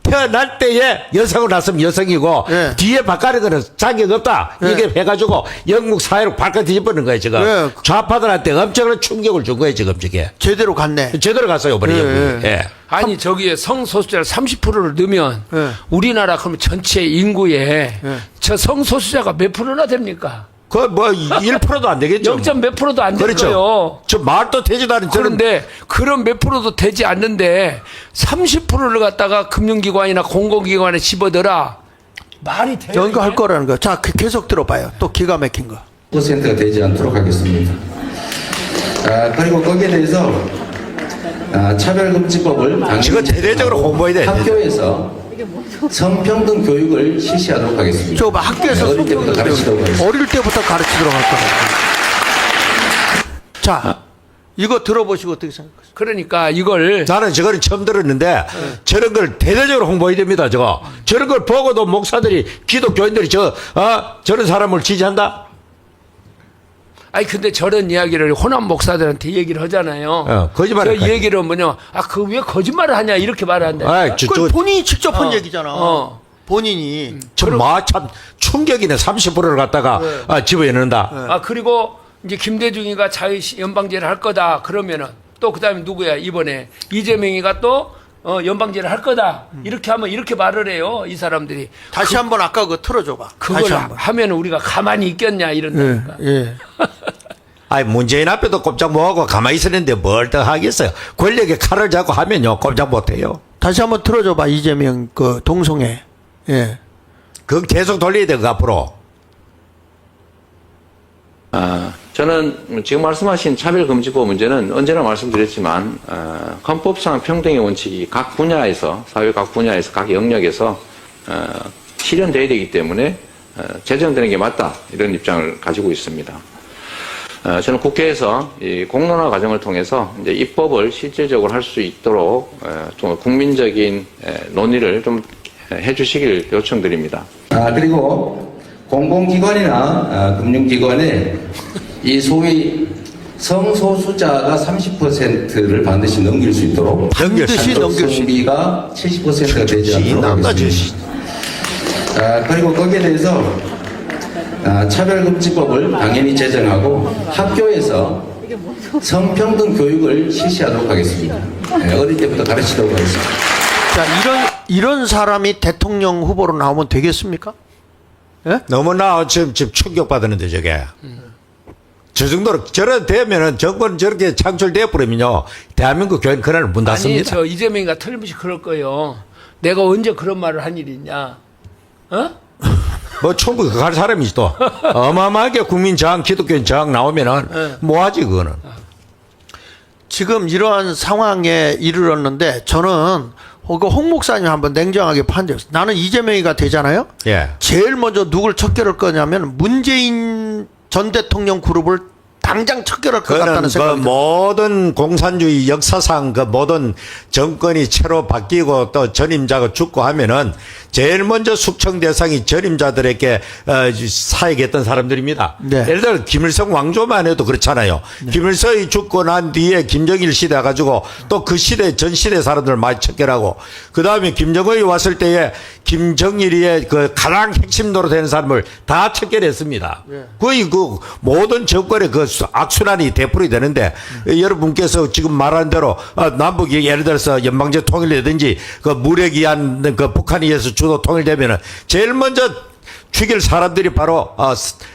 태어날 때에 여성을 낳았으면 여성이고 예. 뒤에 바꿔는 거는 자격 없다. 예. 이게 해가지고 영국 사회로 발칵 뒤집어는 거예요 지금. 예. 좌파들한테 엄청난 충격을 준 거예요 지금 저게. 제대로 갔네. 제대로 갔어요 이번에 예. 영국이. 예. 아니 저기에 성소수자를 30%를 넣으면 예. 우리나라 그러면 전체 인구에 저 성소수자가 몇 프로나 됩니까? 그 뭐 1%도 안 되겠죠. 0. 몇 프로도 안 되는 거예요. 그렇죠. 저 말도 되지도 않은 저런 그런데 그런 몇 프로도 되지 않는데 30%를 갖다가 금융기관이나 공공기관에 집어넣어라. 말이 돼요? 연구할 이게? 거라는 거. 자, 계속 들어봐요. 또 기가 막힌 거. %가 되지 않도록 하겠습니다. 그리고 거기에 대해서 차별금지법을 지금 대대적으로 홍보해야 돼. 학교에서 성평등 교육을 실시하도록 하겠습니다. 저거 봐, 학교에서 어릴 때부터 가르치도록 하겠습니다. 어릴 때부터 가르치도록 할 거라고. 자, 이거 들어보시고 어떻게 생각하세요? 그러니까 이걸 나는 저거는 처음 들었는데 저런 걸 대대적으로 홍보해야 됩니다 저거. 저런 걸 보고도 목사들이 기독교인들이 저런 사람을 지지한다? 아니 근데 저런 이야기를 호남 목사들한테 얘기를 하잖아요. 거짓말을 그 얘기를 뭐냐? 그 왜 거짓말을 하냐 이렇게 말을 한다. 아이, 그건 본인이 직접 한 얘기잖아. 어. 본인이. 참 충격이네. 30%를 갖다가 집어넣는다. 그리고 이제 김대중이가 자유 연방제를 할 거다 그러면은 또 그다음에 누구야 이번에 이재명이가 또 연방제를 할 거다. 이렇게 하면 이렇게 말을 해요. 이 사람들이. 다시 한번 아까 그거 틀어줘봐. 그걸 다시 한번. 하면 우리가 가만히 있겠냐 이런다니까. 예. 아니 문재인 앞에도 꼼짝 못하고 가만히 있었는데 뭘 더 하겠어요. 권력의 칼을 잡고 하면요 꼼짝 못해요. 다시 한번 틀어줘봐. 이재명 그 동성애. 예. 그거 계속 돌려야 돼 그 앞으로. 저는 지금 말씀하신 차별금지법 문제는 언제나 말씀드렸지만 헌법상 평등의 원칙이 각 분야에서 사회 각 분야에서 각 영역에서 실현돼야 되기 때문에 제정되는 게 맞다 이런 입장을 가지고 있습니다. 저는 국회에서 이 공론화 과정을 통해서 이제 입법을 실질적으로 할 수 있도록 좀 국민적인 논의를 좀 해주시길 요청드립니다. 그리고 공공기관이나 금융기관에 이 소위 성소수자가 30%를 반드시 넘길 수 있도록 반드시 넘길 수 성비가 70%가 되지 않도록 남가지. 하겠습니다. 그리고 거기에 대해서 차별금지법을 당연히 제정하고 학교에서 성평등 교육을 실시하도록 하겠습니다. 어릴 때부터 가르치도록 하겠습니다. 자, 이런 사람이 대통령 후보로 나오면 되겠습니까? 예? 너무나 지금 충격받았는데 저게. 저 정도로 저래 되면은 정권 저렇게 창출돼 버리면요 대한민국 교회는 그날 문 아니 닫습니다. 저 이재명이가 틀림없이 그럴 거예요. 내가 언제 그런 말을 한 일이 있냐? 뭐 충분히 그거 할 사람이지 또 어마어마하게 국민 저항 기독교인 저항 나오면은 뭐하지 그거는. 지금 이러한 상황에 이르렀는데 저는 홍 목사님 한번 냉정하게 판단했어요. 나는 이재명이가 되잖아요. 예. 제일 먼저 누굴 척결할 거냐면 문재인 전 대통령 그룹을 당장 척결할 것 그거는 같다는 그 생각이 들어요. 모든 공산주의 역사상 그 모든 정권이 새로 바뀌고 또 전임자가 죽고 하면은 제일 먼저 숙청 대상이 전임자들에게 사역했던 사람들입니다. 네. 예를 들어 김일성 왕조만 해도 그렇잖아요. 김일성이 죽고 난 뒤에 김정일 시대 가지고 또 그 시대 전 시대 사람들 많이 척결하고 그 다음에 김정은이 왔을 때에 김정일이의 그 가장 핵심도로 되는 사람을 다 척결했습니다. 거의 그 모든 정권의 그 악순환이 되풀이 되는데 여러분께서 지금 말한 대로 남북이 예를 들어서 연방제 통일이라든지 그 무력이한 그 북한에 의해서 주도 통일되면은 제일 먼저 죽일 사람들이 바로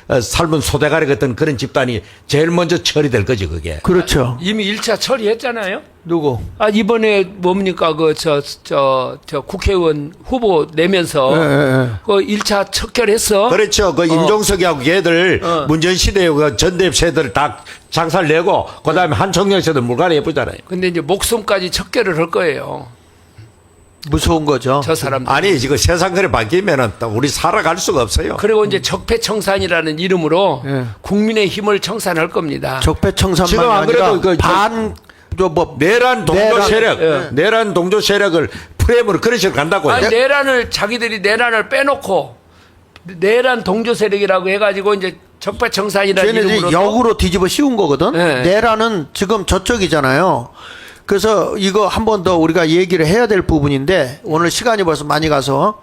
삶은 소대가리 같은 그런 집단이 제일 먼저 처리될 거지 그게. 그렇죠. 이미 1차 처리했잖아요. 누구? 이번에 뭡니까 저 국회의원 후보 내면서 예. 그 1차 척결했어. 그렇죠. 그 임종석이하고 걔들 문전 시대에 그 전대협 세들 다 장사를 내고 그다음에 한청년 세들 물갈이 해보잖아요. 근데 이제 목숨까지 척결을 할 거예요. 무서운 거죠. 저 사람들. 아니 지금 세상 그래 바뀌면은 또 우리 살아갈 수가 없어요. 그리고 이제 적폐청산이라는 이름으로 예. 국민의 힘을 청산할 겁니다. 적폐청산만이 지금 안 아니라 그래도 그 내란 동조 세력, 예. 내란 동조 세력을 프레임으로 그런 식으로 간다고요. 아니 자기들이 내란을 빼놓고 내란 동조 세력이라고 해가지고 이제 적폐청산이라는 쟤네들이 이름으로 역으로 뒤집어 씌운 거거든. 네. 내라는 지금 저쪽이잖아요. 그래서 이거 한 번 더 우리가 얘기를 해야 될 부분인데 오늘 시간이 벌써 많이 가서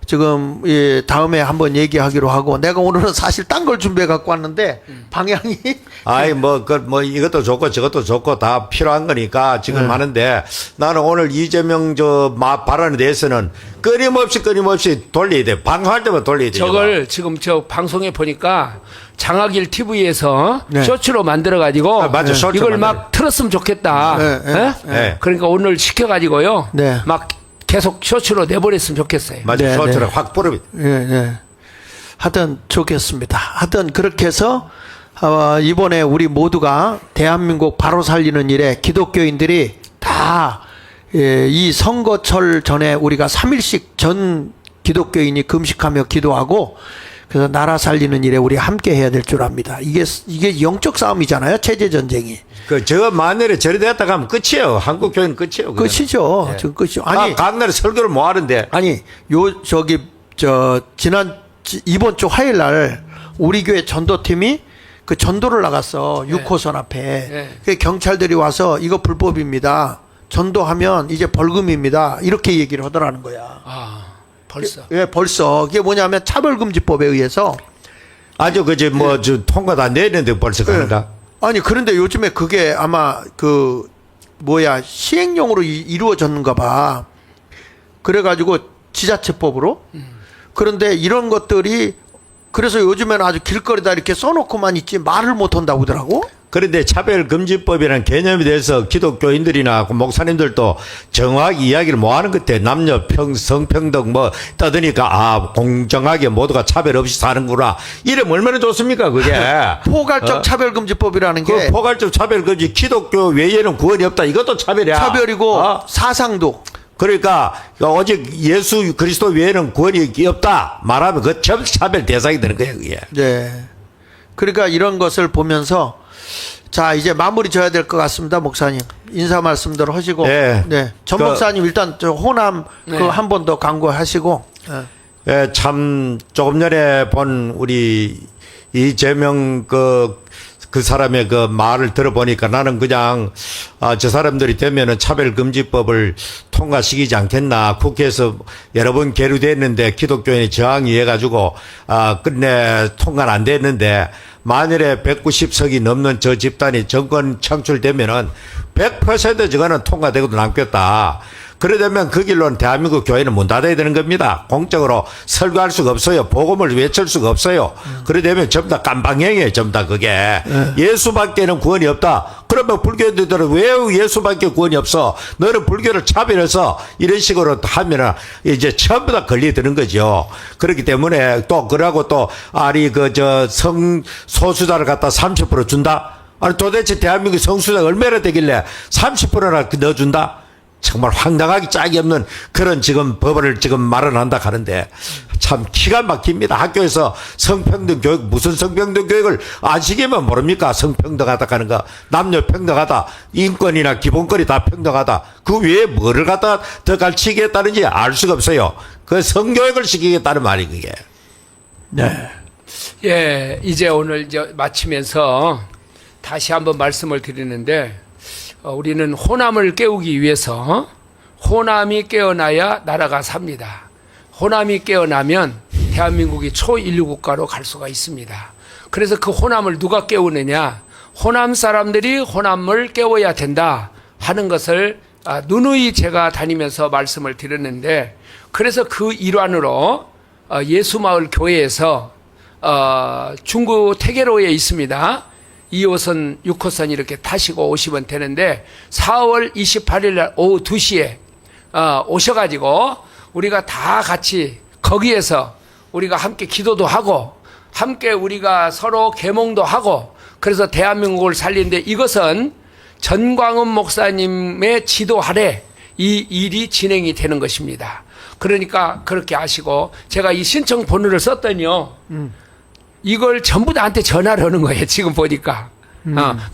지금 다음에 한번 얘기하기로 하고 내가 오늘은 사실 딴 걸 준비해 갖고 왔는데 방향이 아이 뭐 이것도 좋고 저것도 좋고 다 필요한 거니까 지금 하는데 나는 오늘 이재명 발언에 대해서는 끊임없이 돌려야 돼. 방송할 때마다 돌려야 돼. 저걸 지금 저 방송에 보니까 장학일 TV에서 네. 쇼츠로 만들어가지고 맞아, 쇼츠 이걸 만들어. 막 틀었으면 좋겠다. 네, 네. 그러니까 오늘 시켜가지고요. 네. 막 계속 쇼츠로 내버렸으면 좋겠어요. 맞아, 네, 쇼츠를 네. 확 뿌려. 예. 하여튼 좋겠습니다. 하여튼 그렇게 해서 이번에 우리 모두가 대한민국 바로 살리는 일에 기독교인들이 다 이 선거철 전에 우리가 3일씩 전 기독교인이 금식하며 기도하고 그래서 나라 살리는 일에 우리 함께 해야 될 줄 압니다. 이게 영적 싸움이잖아요. 체제 전쟁이. 저 만일에 저리 됐다 가면 끝이에요. 한국 교회는 끝이에요. 그냥. 끝이죠. 지금 끝이죠. 아니 각 나라 설교를 뭐 하는데. 아니 이번 주 화요일 날 우리 교회 전도팀이 그 전도를 나갔어. 6호선 앞에. 네. 그 경찰들이 와서 이거 불법입니다. 전도하면 이제 벌금입니다. 이렇게 얘기를 하더라는 거야. 벌써. 예, 벌써. 그게 뭐냐면 차별금지법에 의해서. 아주 통과도 안 되는데 벌써 예. 간다. 아니, 그런데 요즘에 그게 아마 시행령으로 이루어졌는가 봐. 그래가지고 지자체법으로. 그런데 이런 것들이 그래서 요즘에는 아주 길거리다 이렇게 써놓고만 있지 말을 못한다고 하더라고. 그런데 차별금지법이라는 개념에 대해서 기독교인들이나 목사님들도 정확히 이야기를 못하는 것 같아요. 남녀 성평등 뭐 떠드니까 공정하게 모두가 차별 없이 사는구나. 이러면 얼마나 좋습니까 그게. 포괄적 차별금지법이라는 게 그 포괄적 차별금지 기독교 외에는 구원이 없다. 이것도 차별이야. 차별이고 사상도. 그러니까 오직 예수 그리스도 외에는 구원이 없다 말하면 그 차별 대상이 되는 거예요 그게. 네. 그러니까 이런 것을 보면서 자 이제 마무리 져야 될 것 같습니다. 목사님 인사 말씀들 하시고 네. 전 목사님 일단 저 호남 네. 그 한 번 더 강구하시고 참 조금 전에 본 우리 이재명 그 사람의 그 말을 들어보니까 나는 그냥 저 사람들이 되면은 차별금지법을 통과시키지 않겠나. 국회에서 여러 번 계류됐는데 기독교인이 저항이 해가지고 끝내 통과는 안 됐는데 만일에 190석이 넘는 저 집단이 정권 창출되면은 100% 저거는 통과되고도 남겠다. 그러려면 그 길로는 대한민국 교회는 문 닫아야 되는 겁니다. 공적으로 설교할 수가 없어요. 복음을 외칠 수가 없어요. 그러려면 전부 다 깜방형이에요. 전부 다 그게. 예수밖에는 구원이 없다. 그러면 불교인들은 왜 예수밖에 구원이 없어? 너는 불교를 차별해서 이런 식으로 하면은 이제 전부 다 걸리드는 거죠. 그렇기 때문에 또 그러고 또 아니 성소수자를 갖다 30% 준다? 아니 도대체 대한민국 성수자가 얼마나 되길래 30%나 넣어준다? 정말 황당하기 짝이 없는 그런 지금 법을 지금 마련한다 하는데 참 기가 막힙니다. 학교에서 성평등 교육, 무슨 성평등 교육을 아시기만 모릅니까? 성평등하다 하는 거, 남녀 평등하다, 인권이나 기본권이 다 평등하다. 그 외에 뭐를 갖다 더 가르치겠다는지 알 수가 없어요. 그 성교육을 시키겠다는 말이 그게. 네. 예, 이제 오늘 마치면서 다시 한번 말씀을 드리는데 우리는 호남을 깨우기 위해서 호남이 깨어나야 나라가 삽니다. 호남이 깨어나면 대한민국이 초인류 국가로 갈 수가 있습니다. 그래서 그 호남을 누가 깨우느냐? 호남 사람들이 호남을 깨워야 된다 하는 것을 누누이 제가 다니면서 말씀을 드렸는데 그래서 그 일환으로 예수마을 교회에서 중구 태계로에 있습니다. 2호선, 6호선 이렇게 타시고 오시면 되는데 4월 28일 날 오후 2시에 오셔가지고 우리가 다 같이 거기에서 우리가 함께 기도도 하고 함께 우리가 서로 계몽도 하고 그래서 대한민국을 살리는데 이것은 전광훈 목사님의 지도 아래 이 일이 진행이 되는 것입니다. 그러니까 그렇게 아시고 제가 이 신청 번호를 썼더니요. 이걸 전부 나한테 전화를 하는 거예요. 지금 보니까.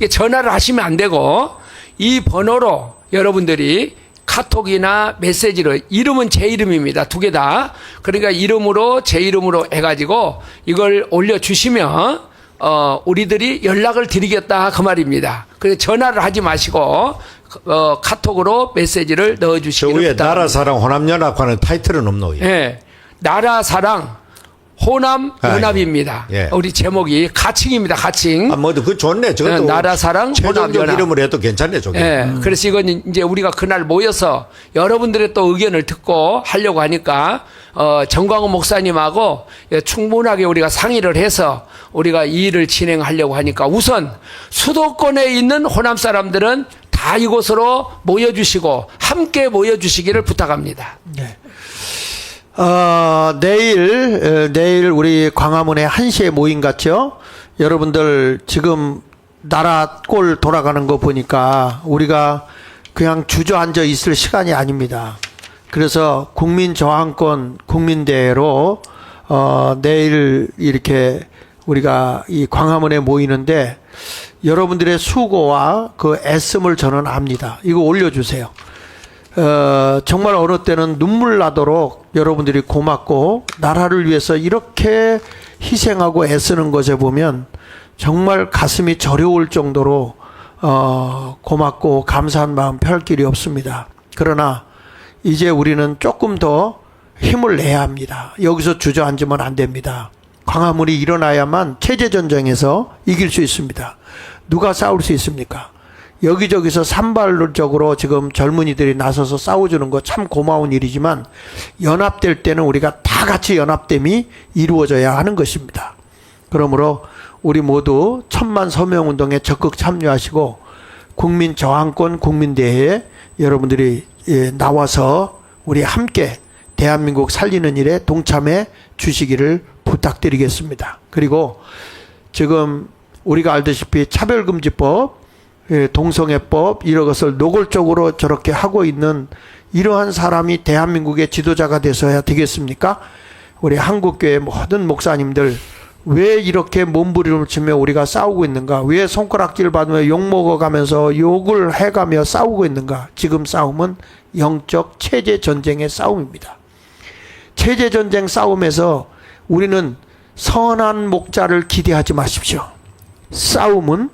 전화를 하시면 안 되고 이 번호로 여러분들이 카톡이나 메시지로 이름은 제 이름입니다. 두 개 다. 그러니까 이름으로 제 이름으로 해가지고 이걸 올려주시면 우리들이 연락을 드리겠다 그 말입니다. 그래서 전화를 하지 마시고 카톡으로 메시지를 저 넣어주시기를 위에 부탁합니다. 나라사랑 호남연합하는 타이틀은 없노? 예, 나라사랑 호남 연합입니다. 예. 우리 제목이 가칭입니다. 가칭. 뭐도 그 좋네. 저것도 나라사랑 최종적 호남연합. 이름으로 해도 괜찮네. 저게. 예, 그래서 이건 이제 우리가 그날 모여서 여러분들의 또 의견을 듣고 하려고 하니까 정광훈 목사님하고 충분하게 우리가 상의를 해서 우리가 이 일을 진행하려고 하니까 우선 수도권에 있는 호남 사람들은 다 이곳으로 모여주시고 함께 모여주시기를 부탁합니다. 네. 내일 우리 광화문에 1시에 모임 같죠? 여러분들 지금 나라 꼴 돌아가는 거 보니까 우리가 그냥 주저앉아 있을 시간이 아닙니다. 그래서 국민저항권 국민대회로 내일 이렇게 우리가 이 광화문에 모이는데 여러분들의 수고와 그 애씀을 저는 압니다. 이거 올려주세요. 정말 어느 때는 눈물 나도록 여러분들이 고맙고 나라를 위해서 이렇게 희생하고 애쓰는 것에 보면 정말 가슴이 저려올 정도로 고맙고 감사한 마음 펼 길이 없습니다. 그러나 이제 우리는 조금 더 힘을 내야 합니다. 여기서 주저앉으면 안 됩니다. 광화문이 일어나야만 체제전쟁에서 이길 수 있습니다. 누가 싸울 수 있습니까? 여기저기서 산발적으로 지금 젊은이들이 나서서 싸워주는 거 참 고마운 일이지만 연합될 때는 우리가 다 같이 연합됨이 이루어져야 하는 것입니다. 그러므로 우리 모두 1000만 서명운동에 적극 참여하시고 국민 저항권 국민대회에 여러분들이 나와서 우리 함께 대한민국 살리는 일에 동참해 주시기를 부탁드리겠습니다. 그리고 지금 우리가 알다시피 차별금지법, 동성애법 이런 것을 노골적으로 저렇게 하고 있는 이러한 사람이 대한민국의 지도자가 되어야 되겠습니까? 우리 한국교회 모든 목사님들 왜 이렇게 몸부림을 치며 우리가 싸우고 있는가? 왜 손가락질 받으며 욕먹어가면서 욕을 해가며 싸우고 있는가? 지금 싸움은 영적 체제 전쟁의 싸움입니다. 체제 전쟁 싸움에서 우리는 선한 목자를 기대하지 마십시오. 싸움은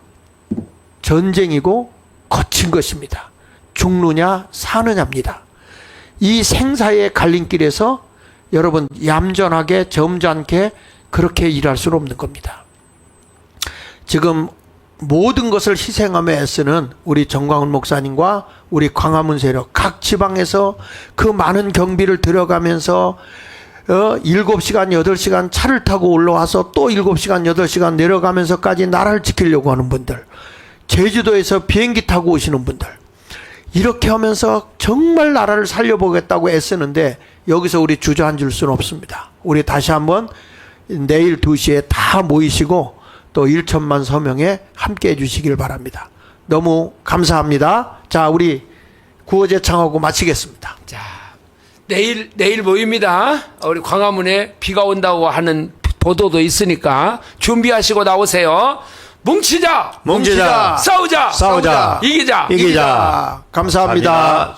전쟁이고 거친 것입니다. 죽느냐 사느냐입니다. 이 생사의 갈림길에서 여러분 얌전하게 점잖게 그렇게 일할 수는 없는 겁니다. 지금 모든 것을 희생하며 애쓰는 우리 정광훈 목사님과 우리 광화문 세력 각 지방에서 그 많은 경비를 들여가면서 7시간 8시간 차를 타고 올라와서 또 7시간 8시간 내려가면서까지 나라를 지키려고 하는 분들, 제주도에서 비행기 타고 오시는 분들, 이렇게 하면서 정말 나라를 살려보겠다고 애쓰는데 여기서 우리 주저앉을 수는 없습니다. 우리 다시 한번 내일 2시에 다 모이시고 또 1천만 서명에 함께 해주시길 바랍니다. 너무 감사합니다. 자, 우리 구호제창하고 마치겠습니다. 자, 내일 모입니다. 우리 광화문에 비가 온다고 하는 보도도 있으니까 준비하시고 나오세요. 뭉치자! 뭉치자! 싸우자! 싸우자! 이기자! 감사합니다.